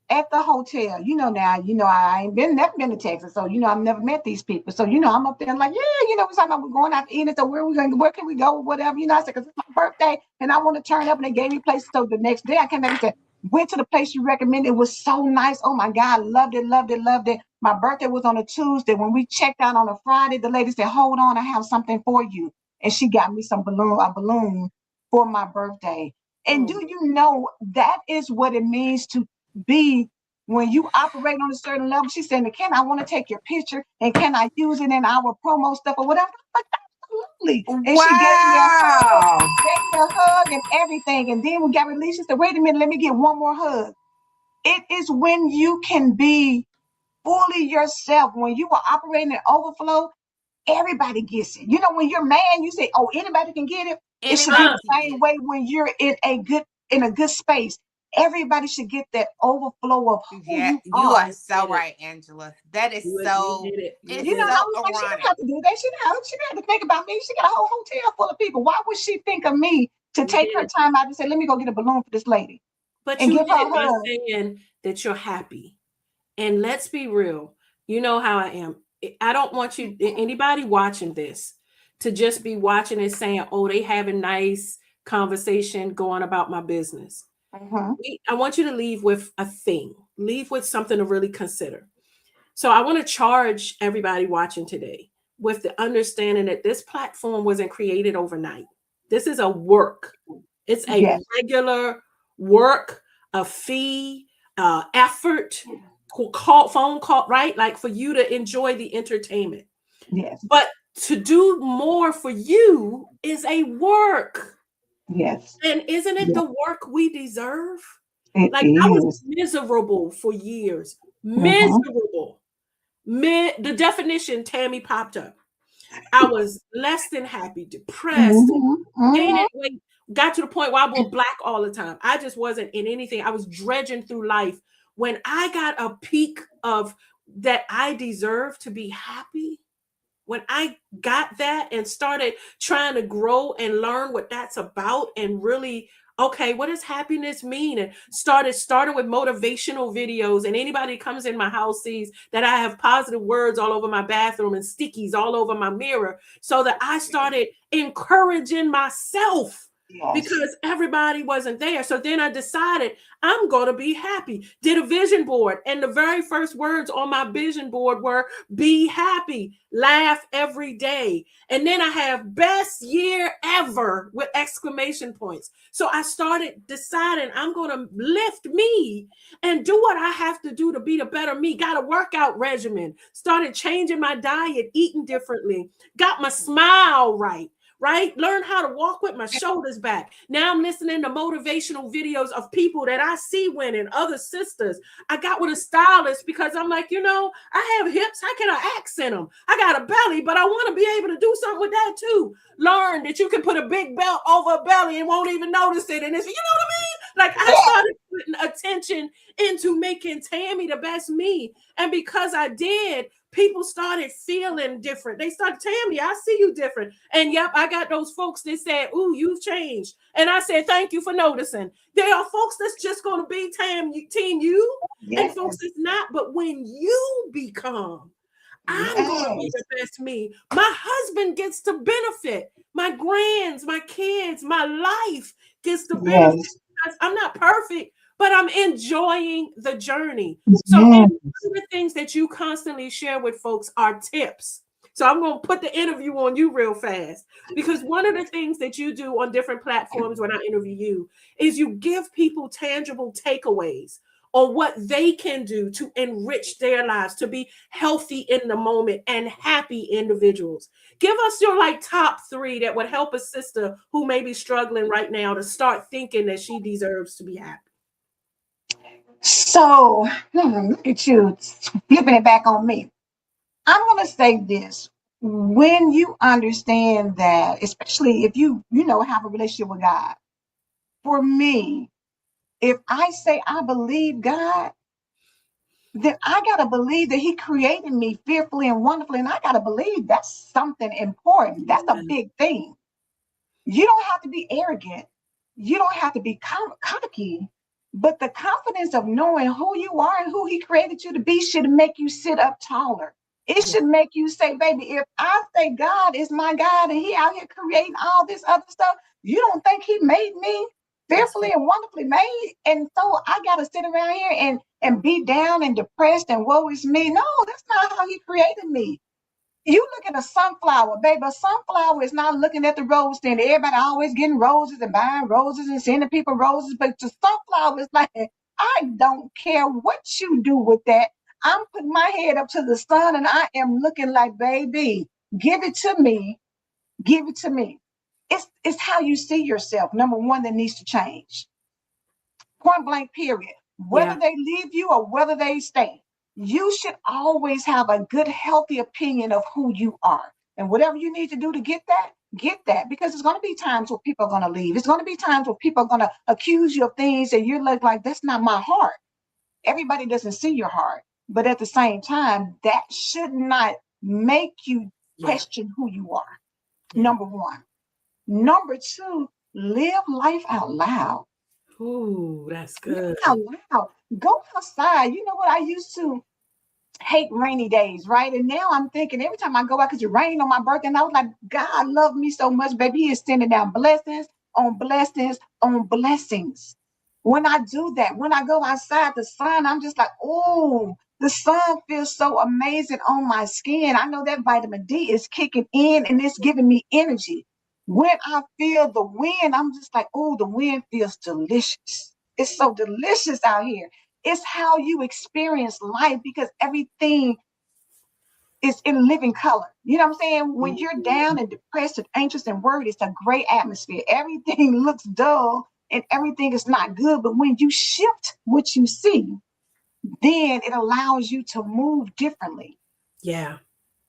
At the hotel, I ain't never been to Texas, so I've never met these people. So I'm up there like, we're talking about we're going out to eat. So where can we go, whatever, I said, because it's my birthday and I want to turn up, and they gave me places. So the next day I came back and said, went to the place you recommended. It was so nice. Oh my God, loved it. My birthday was on a Tuesday. When we checked out on a Friday, the lady said, hold on, I have something for you. And she got me a balloon for my birthday. And do you know that is what it means to be when you operate on a certain level? She said, I want to take your picture, and can I use it in our promo stuff or whatever? Like, absolutely. And she gave me a hug and everything. And then we got released. She said, wait a minute, let me get one more hug. It is when you can be fully yourself, when you are operating in overflow, everybody gets it. When you're mad, you say, oh, anybody can get it. It should be the same way when you're in a good space. Everybody should get that overflow of who you are. You are so right, Angela. That is so. I was like, she didn't have to do that. She didn't have to think about me. She got a whole hotel full of people. Why would she think of me to take her time out and say, let me go get a balloon for this lady? But you did by saying that you're happy. And let's be real. You know how I am. I don't want anybody watching this, to just be watching and saying, oh, they having nice conversation going about my business. I want you to leave with a thing. Leave with something to really consider. So I want to charge everybody watching today with the understanding that this platform wasn't created overnight. This is a work. It's a regular work, a fee, effort, phone call, right? Like for you to enjoy the entertainment. Yes. But to do more for you is a work. Yes. And isn't it the work we deserve? I was miserable for years. Miserable. The definition, Tami, popped up. I was less than happy, depressed, gained weight, got to the point where I wore black all the time. I just wasn't in anything. I was dredging through life. When I got a peak of that I deserve to be happy, when I got that and started trying to grow and learn what that's about and really okay, what does happiness mean? And started with motivational videos. And anybody comes in my house sees that I have positive words all over my bathroom and stickies all over my mirror, so that I started encouraging myself Yes. because everybody wasn't there. So then I decided I'm going to be happy. Did a vision board, and the very first words on my vision board were be happy, laugh every day. And then I have best year ever with exclamation points. So I started deciding I'm going to lift me and do what I have to do to be the better me. Got a workout regimen, started changing my diet, eating differently, got my smile right. Right? Learn how to walk with my shoulders back. Now I'm listening to motivational videos of people that I see winning, other sisters. I got with a stylist because I'm like, I have hips. How can I accent them? I got a belly, but I want to be able to do something with that too. Learn that you can put a big belt over a belly and won't even notice it. And it's, you know what I mean? Like I started putting attention into making Tami the best me. And because I did, people started feeling different. They started, Tami, I see you different. And yep, I got those folks that said, ooh, you've changed. And I said, thank you for noticing. There are folks that's just going to be team you, and Yes. folks that's not. But when you become, I'm going to be Yes. the best me. My husband gets to benefit. My grands, my kids, my life gets to benefit. Yes. I'm not perfect, but I'm enjoying the journey. So Yes. one of the things that you constantly share with folks are tips. So I'm going to put the interview on you real fast, because one of the things that you do on different platforms when I interview you is you give people tangible takeaways on what they can do to enrich their lives, to be healthy in the moment and happy individuals. Give us your top 3 that would help a sister who may be struggling right now to start thinking that she deserves to be happy. So, look at you flipping it back on me. I'm going to say this. When you understand that, especially if you have a relationship with God, for me, if I say I believe God, then I got to believe that He created me fearfully and wonderfully. And I got to believe that's something important. That's a big thing. You don't have to be arrogant. You don't have to be cocky. But the confidence of knowing who you are and who He created you to be should make you sit up taller. It should make you say, baby, if I say God is my God and He out here creating all this other stuff, you don't think He made me That's fearfully and wonderfully made? And so I got to sit around here and be down and depressed and woe is me. No, that's not how He created me. You look at a sunflower, baby. A sunflower is not looking at the rose stand. Everybody always getting roses and buying roses and sending people roses. But the sunflower is like, I don't care what you do with that. I'm putting my head up to the sun and I am looking like, baby, give it to me. Give it to me. It's how you see yourself. Number one, that needs to change. Point blank, period. Whether yeah. they leave you or whether they stay, you should always have a good, healthy opinion of who you are. And whatever you need to do to get that. Because there's going to be times where people are going to leave. It's going to be times where people are going to accuse you of things and you're like, that's not my heart. Everybody doesn't see your heart. But at the same time, that should not make you Yeah. question who you are. Yeah. Number one. Number two, live life out loud. Ooh, that's Live good. out loud. Go outside. You know what? I used to hate rainy days, right? And now I'm thinking every time I go out, because it rained on my birthday, and I was like, God loved me so much, baby. He is sending down blessings on blessings on blessings. When I do that, when I go outside, the sun, I'm just like, oh, the sun feels so amazing on my skin. I know that vitamin D is kicking in and it's giving me energy. When I feel the wind, I'm just like, oh, the wind feels delicious. It's so delicious out here. It's how you experience life, because everything is in living color. You know what I'm saying? When you're down and depressed and anxious and worried, it's a great atmosphere. Everything looks dull and everything is not good. But when you shift what you see, then it allows you to move differently. Yeah.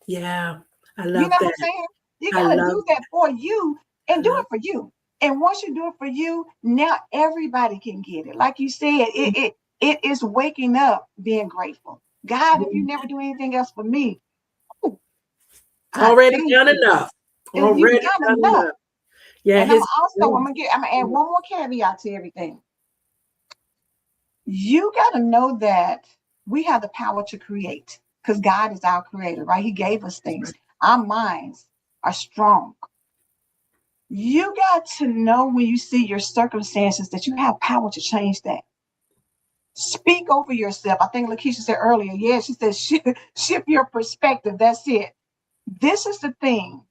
Yeah. I You love know what I'm that. saying? You I got to love do that for you I and do love it for you. And once you do it for you, now everybody can get it. Like you said, it is waking up being grateful. God, if you never do anything else for me, oh, I already thank done you. enough. You've Already done done enough. enough. Yeah, And his I'm gonna add one more caveat to everything. You gotta know that we have the power to create because God is our creator, right? He gave us things. Our minds are strong. You got to know when you see your circumstances that you have power to change that. Speak over yourself. I think Lakeisha said earlier, yeah, she said shift your perspective. That's it. This is the thing.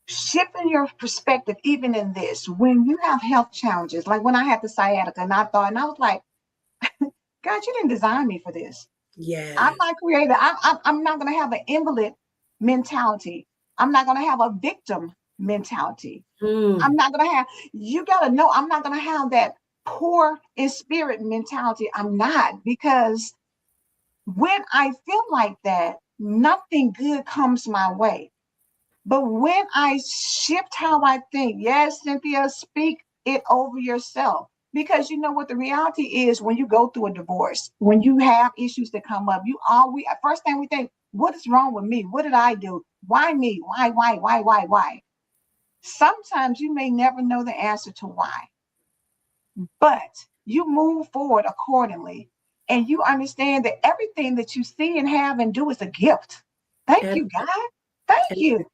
Shifting your perspective, even in this, when you have health challenges, like when I had the sciatica, and I was like, God, you didn't design me for this. I'm Yes. not created. I'm not going to have an invalid mentality. I'm not going to have a victim mentality. I'm Mm. not going to have, you got to know, I'm not going to have that poor in spirit mentality. I'm not, because when I feel like that, nothing good comes my way. But when I shift how I think, yes, Cynthia, speak it over yourself. Because you know what the reality is when you go through a divorce, when you have issues that come up, first thing we think, what is wrong with me? What did I do? Why me? Why? Sometimes you may never know the answer to why, but you move forward accordingly and you understand that everything that you see and have and do is a gift. Thank Ev- you, God. Thank you.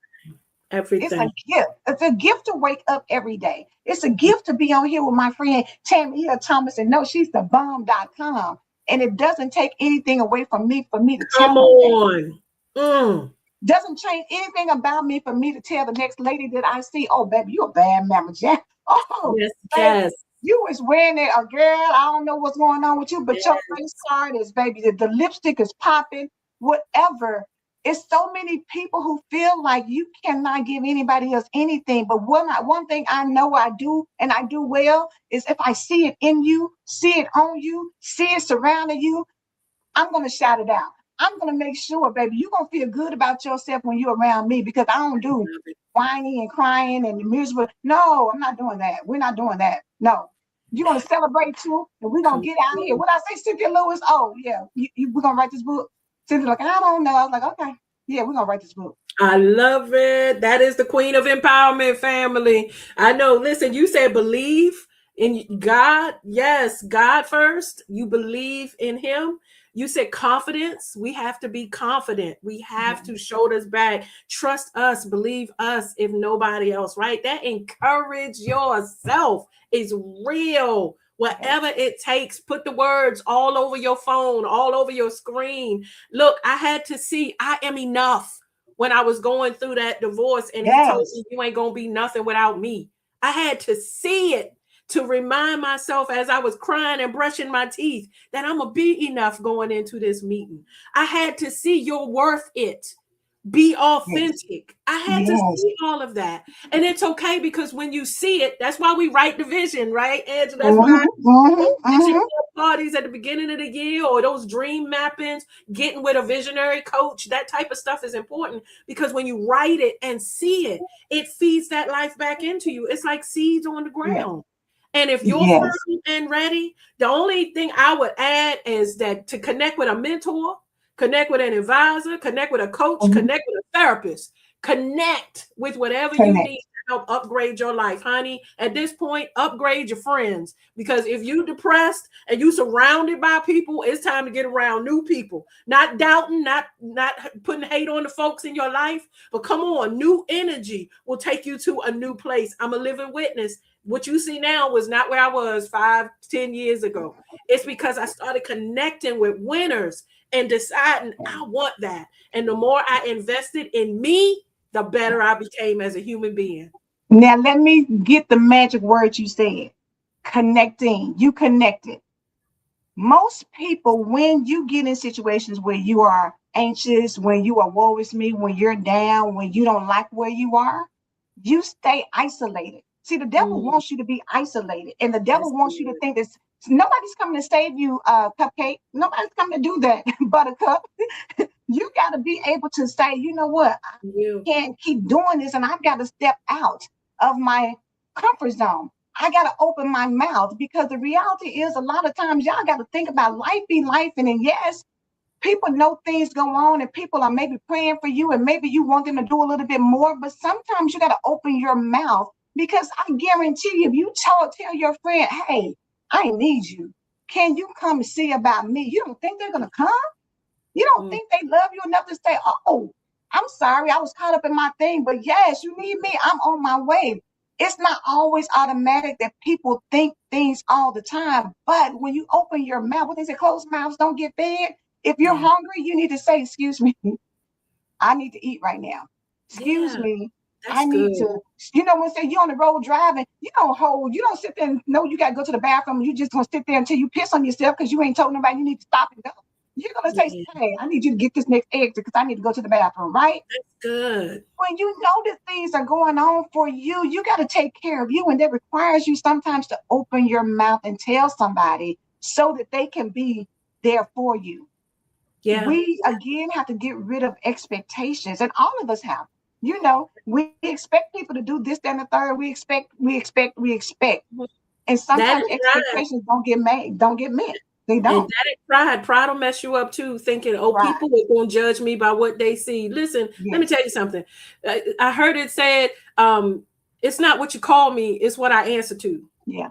It's a Everything. gift. It's a gift to wake up every day. It's a gift to be on here with my friend Tami here, Thomas, and no, she's the bomb.com. And it doesn't take anything away from me for me to tell Come my name. on. Mm. Doesn't change anything about me for me to tell the next lady that I see, oh, baby, you a bad mama, Jack. Oh, Yes, baby, yes, you was wearing it, a girl. I don't know what's going on with you, but your face yes. card is, baby, the lipstick is popping, whatever. It's so many people who feel like you cannot give anybody else anything. But one thing I know I do, and I do well, is if I see it in you, see it on you, see it surrounding you, I'm going to shout it out. I'm going to make sure, baby, you're going to feel good about yourself when you're around me because I don't do Love it. whining and crying and miserable. No, I'm not doing that. We're not doing that. No. You're going to celebrate too, and we're going Come to get out of here. on. What I say, Cynthia Lewis? Oh, yeah, we're going to write this book. Cynthia, like, I don't know. I was like, okay, yeah, we're going to write this book. I love it. That is the queen of empowerment, family. I know. Listen, you said believe in God. Yes, God first. You believe in Him. You said confidence. We have to be confident. We Yeah. have to shoulders back. Trust us. Believe us if nobody else, right? That encourage yourself is real. Whatever Yes. it takes, put the words all over your phone, all over your screen. Look, I had to see I am enough when I was going through that divorce, and he told Yes. me, you ain't gonna be nothing without me. I had to see it to remind myself as I was crying and brushing my teeth that I'm gonna be enough going into this meeting. I had to see you're worth it. Be Yes. authentic. I had to Yes. see all of that. And it's okay because when you see it, that's why we write the vision, right, Angela? That's why Mm-hmm, mm-hmm, those vision mm-hmm. parties at the beginning of the year or those dream mappings, getting with a visionary coach, that type of stuff is important because when you write it and see it, it feeds that life back into you. It's like seeds on the Yes. ground. And if you're Yes. firm and ready, the only thing I would add is that to connect with a mentor, connect with an advisor, connect with a coach, Mm-hmm. connect with a therapist, connect with whatever you need Connect. to help upgrade your life, honey. At this point, upgrade your friends because if you depressed and you surrounded by people, it's time to get around new people. Not doubting, not putting hate on the folks in your life, but come on, new energy will take you to a new place. I'm a living witness. What you see now was not where I was 5, 10 years ago. It's because I started connecting with winners and deciding I want that. And the more I invested in me, the better I became as a human being. Now let me get the magic word you said. Connecting. You connected. Most people, when you get in situations where you are anxious, when you are woe is me, when you're down, when you don't like where you are, you stay isolated. See, the devil Mm, wants you to be isolated, and the devil that's wants you to good. think that nobody's coming to save you, Cupcake. Nobody's coming to do that, Buttercup. You got to be able to say, you know what? You. Can't keep doing this and I've got to step out of my comfort zone. I got to open my mouth because the reality is a lot of times y'all got to think about life be life. And yes, people know things go on and people are maybe praying for you and maybe you want them to do a little bit more, but sometimes you got to open your mouth Because I guarantee you, if you tell your friend, hey, I need you. Can you come see about me? You don't think they're going to come? You don't Mm, think they love you enough to say, oh, I'm sorry, I was caught up in my thing, but yes, you need me. I'm on my way. It's not always automatic that people think things all the time. But when you open your mouth, what they say, closed mouths don't get fed. If you're yeah. hungry, you need to say, excuse me, I need to eat right now. Excuse Yeah. me. I That's good. need to, when say you're on the road driving, you don't sit there and know you got to go to the bathroom. You just gonna sit there until you piss on yourself because you ain't told nobody you need to stop and go. You're gonna say, Yeah. hey, I need you to get this next exit because I need to go to the bathroom, right? That's good. When you know that things are going on for you, you got to take care of you. And that requires you sometimes to open your mouth and tell somebody so that they can be there for you. Yeah. We again have to get rid of expectations, and all of us have. We expect people to do this, that, and the third. We expect, and That sometimes is pride. expectations don't get met. They And don't. that is pride. Pride will mess you up too, thinking, oh, Right? people are going to judge me by what they see. Listen, let me Yes. tell you something. I heard it said, it's not what you call me, it's what I answer to. Yeah.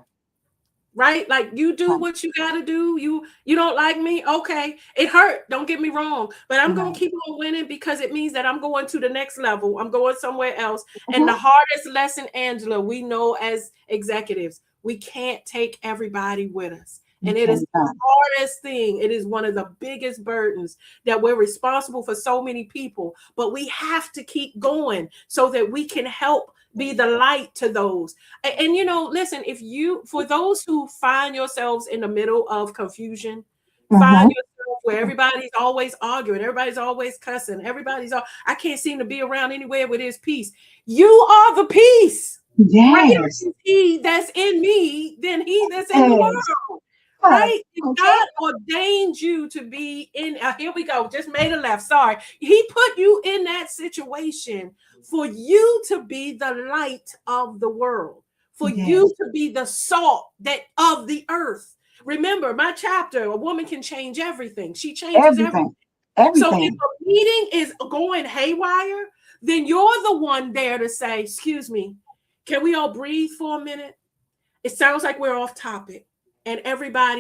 Right? Like you do Right. what you got to do. You don't like me? Okay. It hurt. Don't get me wrong. But I'm going Right. to keep on winning because it means that I'm going to the next level. I'm going somewhere else. And the Mhm. hardest lesson, Angela, we know as executives, we can't take everybody with us. You And it is the cannot. hardest thing. It is one of the biggest burdens that we're responsible for so many people. But we have to keep going so that we can help be the light to those. And listen, for those who find yourselves in the middle of confusion, find Mhm. yourself where everybody's always arguing, everybody's always cussing, I can't seem to be around anywhere with his peace. You are the peace. Greater Yes. is he that's in me than he that's in the Yes. world. Yes. Right? If Okay. God ordained you to be in, here we go, just made a left. Sorry. He put you in that situation for you to be the light of the world, for you Yes. to be the salt that of the earth. Remember, my chapter, a woman can change everything. She changes everything. Everything. So if Everything. a meeting is going haywire, then you're the one there to say, excuse me, can we all breathe for a minute? It sounds like we're off topic, and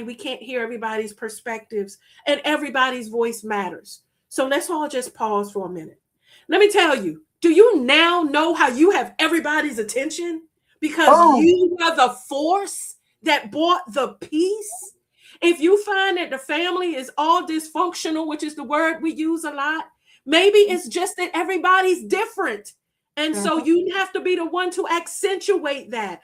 we can't hear everybody's perspectives, and everybody's voice matters. So let's all just pause for a minute. Let me tell you, do you now know how you have everybody's attention? Because Boom. you are the force that brought the peace. If you find that the family is all dysfunctional, which is the word we use a lot, maybe it's just that everybody's different. And so Mhm. you have to be the one to accentuate that.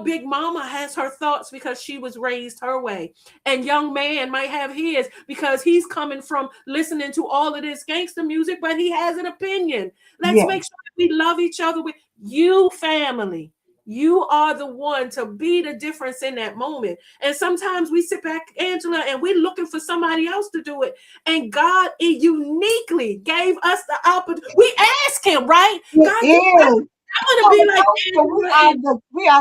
Big mama has her thoughts because she was raised her way. And young man might have his because he's coming from listening to all of this gangster music, but he has an opinion. Let's make Yes. sure we love each other with you, family. You are the one to be the difference in that moment. And sometimes we sit back, Angela, and we're looking for somebody else to do it. And God uniquely gave us the opportunity. We ask him, right? It God, is. I want to be like So we Angela. are And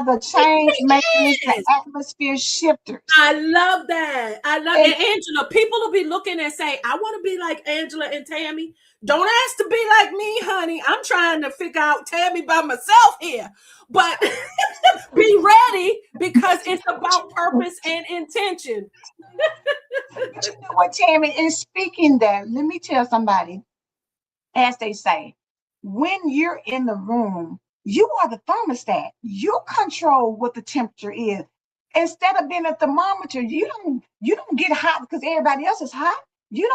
the change makers, the yes, atmosphere shifters. I love that. I love And and Angela. People will be looking and say, I want to be like Angela and Tami. Don't ask to be like me, honey. I'm trying to figure out Tammy by myself here. But be ready because it's about purpose and intention. but you know what, Tammy? In speaking that, let me tell somebody, as they say, when you're in the room, you are the thermostat. You control what the temperature is. Instead of being a thermometer, you don't get hot because everybody else is hot. You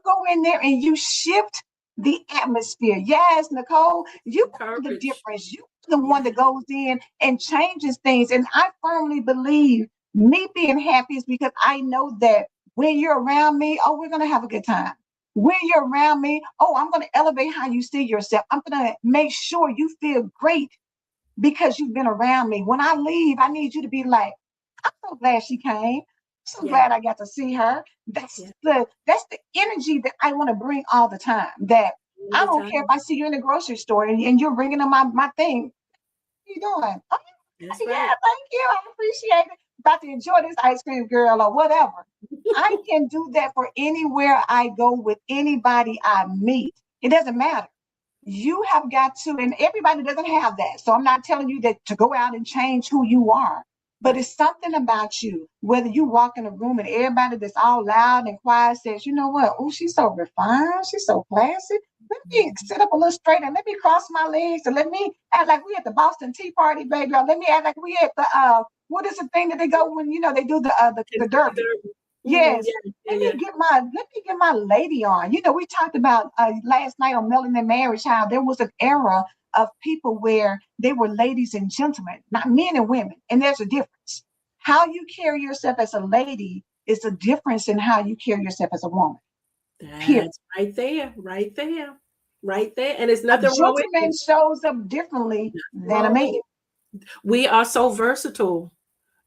go in there and you shift the atmosphere. Yes, Nicole, you are the Courage. difference. You are the Yeah. one that goes in and changes things. And I firmly believe me being happy is because I know that when you're around me, oh, we're gonna have a good time. When you're around me, oh, I'm going to elevate how you see yourself. I'm going to make sure you feel great because you've been around me. When I leave, I need you to be like, I'm so glad she came. I'm so Yeah. glad I got to see her. That's Yeah. the energy that I want to bring all the time. That All I the don't care if time. I see you in the grocery store and you're bringing in my thing. What are you doing? Oh, That's yeah, right. thank you. I appreciate it. About to enjoy this ice cream, girl, or whatever. I can do that for anywhere I go with anybody I meet. It doesn't matter. You have got to, and everybody doesn't have that. So I'm not telling you that to go out and change who you are, but Right. it's something about you. Whether you walk in a room and everybody that's all loud and quiet says, you know what? Oh, she's so refined. She's so classy. Let me sit up a little straight and let me cross my legs and let me act like we at the Boston Tea Party, baby. Or let me act like we at the what is the thing that they go when they do the Kentucky derby? Derby. Yes. Yeah, yeah, yeah. Let me get my lady on. We talked about last night on Melon and Marriage how there was an era of people where they were ladies and gentlemen, not men and women. And there's a difference. How you carry yourself as a lady is a difference in how you carry yourself as a woman. Period. That's right there, right there, right there. And there's A nothing wrong with gentleman it. shows up differently than a Wrong with man. it. We are so versatile.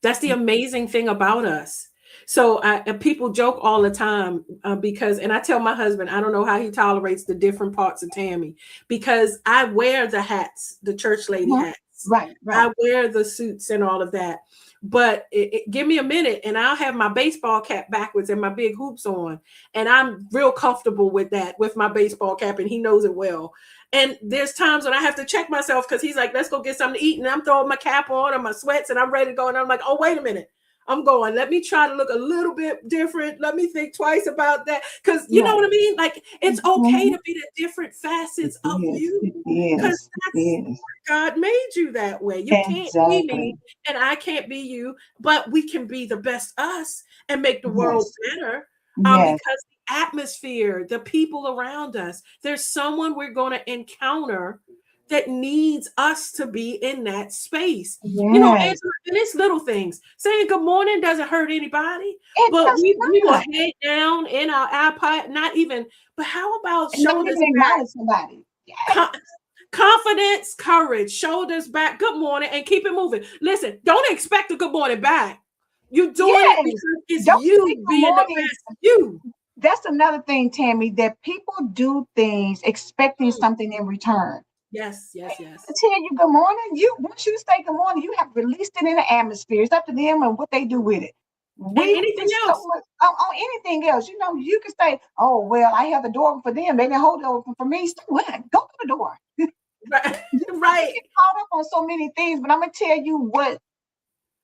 That's the amazing thing about us. So people joke all the time because, and I tell my husband, I don't know how he tolerates the different parts of Tami because I wear the hats, the church lady Mhm. hats. Right, right. I wear the suits and all of that. But give me a minute and I'll have my baseball cap backwards and my big hoops on. And I'm real comfortable with that, with my baseball cap, and he knows it well. And there's times when I have to check myself because he's like, let's go get something to eat. And I'm throwing my cap on and my sweats and I'm ready to go. And I'm like, oh, wait a minute. I'm going, let me try to look a little bit different. Let me think twice about that. Because you know Right. what I mean? Like, it's okay Mhm. to be the different It facets of is. you It because is. It that's is. God made you that way. You can't be me Exactly. and I can't be you, but we can be the best us and make the world Yes. better Yes. because the atmosphere, the people around us, there's someone we're going to encounter that needs us to be in that space. You know, Yes. Angela, and it's little things. Saying good morning doesn't hurt anybody, It but does we will not. head down in our iPod, not even, but how about And not shoulders even acknowledge somebody. Yes. back? Confidence, courage, shoulders back, good morning, and keep it moving. Listen, don't expect a good morning back. You're doing it Yes. because it's Don't speak you good being the mornings. best you. That's another thing, Tami, that people do things expecting Mm. something in return. Yes, yes, yes. To tell you good morning, once you say good morning, you have released it in the atmosphere. It's up to them and what they do with it. And We anything put so else. much on anything else. You can say, "Oh well, I have the door open for them. They didn't hold it open for me." So what? Go to the door. Right. You Right. get caught up on so many things, but I'm gonna tell you what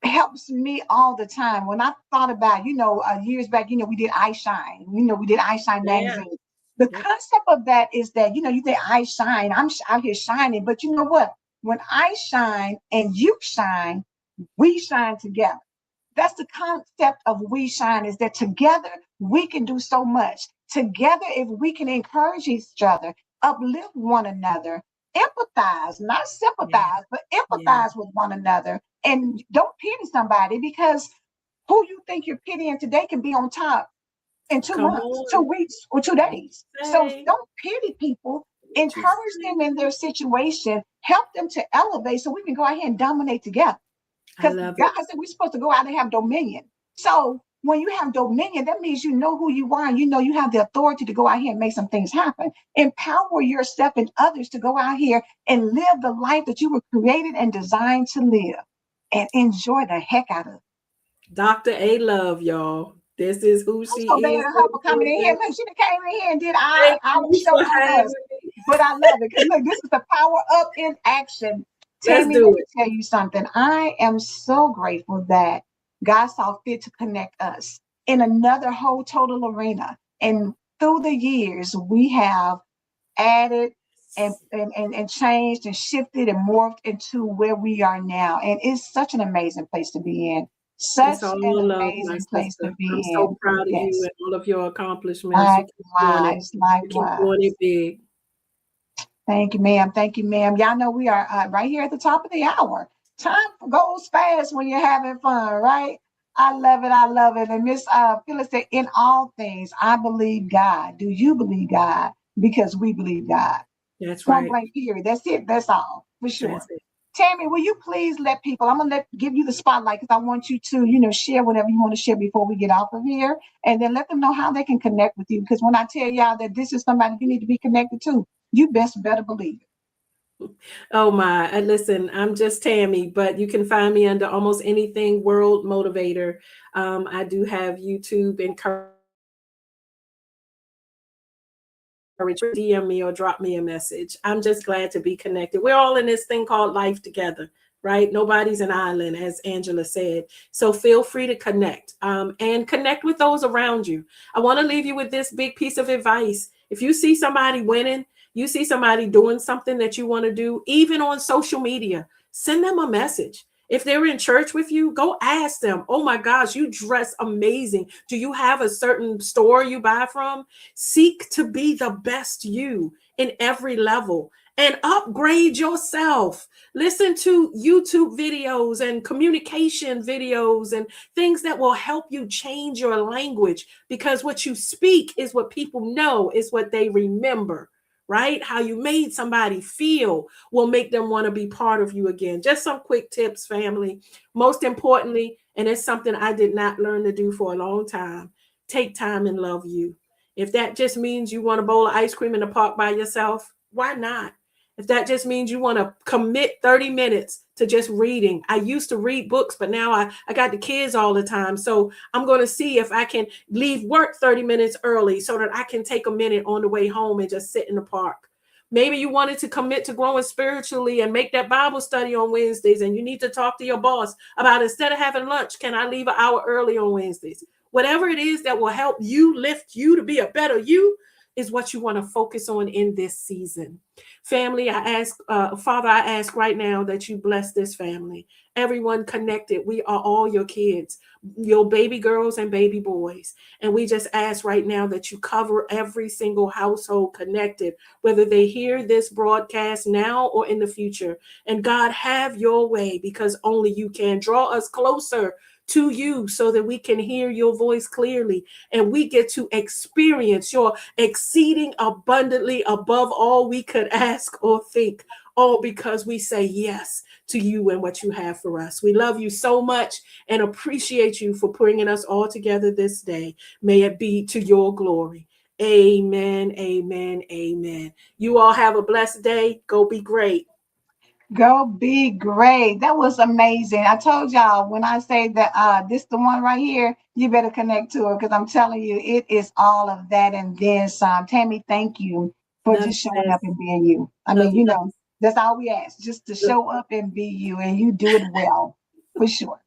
helps me all the time. When I thought about, years back, we did I Shine. We did I Shine Yeah. magazine. The Yep. concept of that is that, you say I shine, I'm out here shining, but you know what? When I shine and you shine, we shine together. That's the concept of we shine, is that together we can do so much. Together, if we can encourage each other, uplift one another, empathize, not Yeah. sympathize, but Yeah. empathize with one another. And don't pity somebody, because who you think you're pitying today can be on top in two Come months, 2 weeks, or two What you days. So say? don't pity people. What you Encourage them in say? their situation. Help them to elevate so we can go out here and dominate together. I Because love God it. said we're supposed to go out and have dominion. So when you have dominion, that means you know who you are. And you know you have the authority to go out here and make some things happen. Empower yourself and others to go out here and live the life that you were created and designed to live, and enjoy the heck out of it. Dr. ALove, y'all. This is who I'm so she mad is. at her for coming in here. Look, she done came in here and did Thank our you show for on having us. me. But I love it because look, this is the power up in action. Let's Tammy, let do me it. tell you something. I am so grateful that God saw fit to connect us in another whole total arena. And through the years, we have added and changed and shifted and morphed into where we are now. And it's such an amazing place to be in. It's Such all an love, my amazing place to sister. I'm be so in. proud of you Yes. and all of your accomplishments. You keep doing it. Likewise, You keep doing likewise. it big. Thank you, ma'am. Thank you, ma'am. Y'all know we are right here at the top of the hour. Time goes fast when you're having fun, right? I love it. I love it. And Miss Phyllis said, in all things, I believe God. Do you believe God? Because we believe God. That's Point right. blank period. That's it. That's all for That's sure. it. Tammy, will you please let people? I'm gonna give you the spotlight because I want you to, share whatever you want to share before we get off of here, and then let them know how they can connect with you. Because when I tell y'all that this is somebody you need to be connected to, you best better believe it. Oh my. Listen, I'm just Tammy, but you can find me under almost anything World Motivator. I do have YouTube encouragement DM me or drop me a message. I'm just glad to be connected. We're all in this thing called life together, right? Nobody's an island, as Angela said. So feel free to connect, and connect with those around you. I want to leave you with this big piece of advice. If you see somebody winning, you see somebody doing something that you want to do, even on social media, send them a message. If they're in church with you, go ask them, oh my gosh, you dress amazing. Do you have a certain store you buy from? Seek to be the best you in every level and upgrade yourself. Listen to YouTube videos and communication videos and things that will help you change your language, because what you speak is what people know, is what they remember. Right? How you made somebody feel will make them want to be part of you again. Just some quick tips, family. Most importantly, and it's something I did not learn to do for a long time, take time and love you. If that just means you want a bowl of ice cream in the park by yourself, why not? If that just means you want to commit 30 minutes to just reading. I used to read books, but now I got the kids all the time. So I'm going to see if I can leave work 30 minutes early so that I can take a minute on the way home and just sit in the park. Maybe you wanted to commit to growing spiritually and make that Bible study on Wednesdays, and you need to talk to your boss about, instead of having lunch, can I leave an hour early on Wednesdays? Whatever it is that will help you, lift you to be a better you, is what you want to focus on in this season. Family, I ask, Father, I ask right now that you bless this family. Everyone connected. We are all your kids, your baby girls and baby boys. And we just ask right now that you cover every single household connected, whether they hear this broadcast now or in the future. And God, have your way, because only you can. Draw us closer to you so that we can hear your voice clearly, and we get to experience your exceeding abundantly above all we could ask or think, all because we say yes to you and what you have for us. We love you so much and appreciate you for bringing us all together this day. May it be to your glory. Amen, amen, amen. You all have a blessed day. Go be great. Go be great. That was amazing. I told y'all, when I say that this the one right here, you better connect to her, because I'm telling you, it is all of that and then some. Tammy, thank you for None just of showing up this. and being you. I Love mean, you. that's all we ask, just to show up and be you, and you do it well, for sure.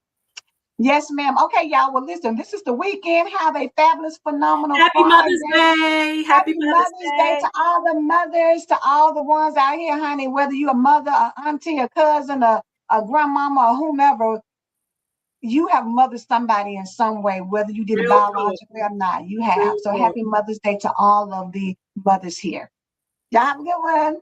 Yes, ma'am. Okay, y'all. Well, listen, this is the weekend. Have a fabulous, phenomenal Happy Mother's Friday. Day. Happy Happy Mother's Mother's Day Day. to all the mothers, to all the ones out here, honey, whether you're a mother, a auntie, a cousin, a grandmama, or whomever, you have mothered somebody in some way, whether you did it Real good. biologically or not. You Real have. So good. happy Mother's Day to all of the mothers here. Y'all have a good one.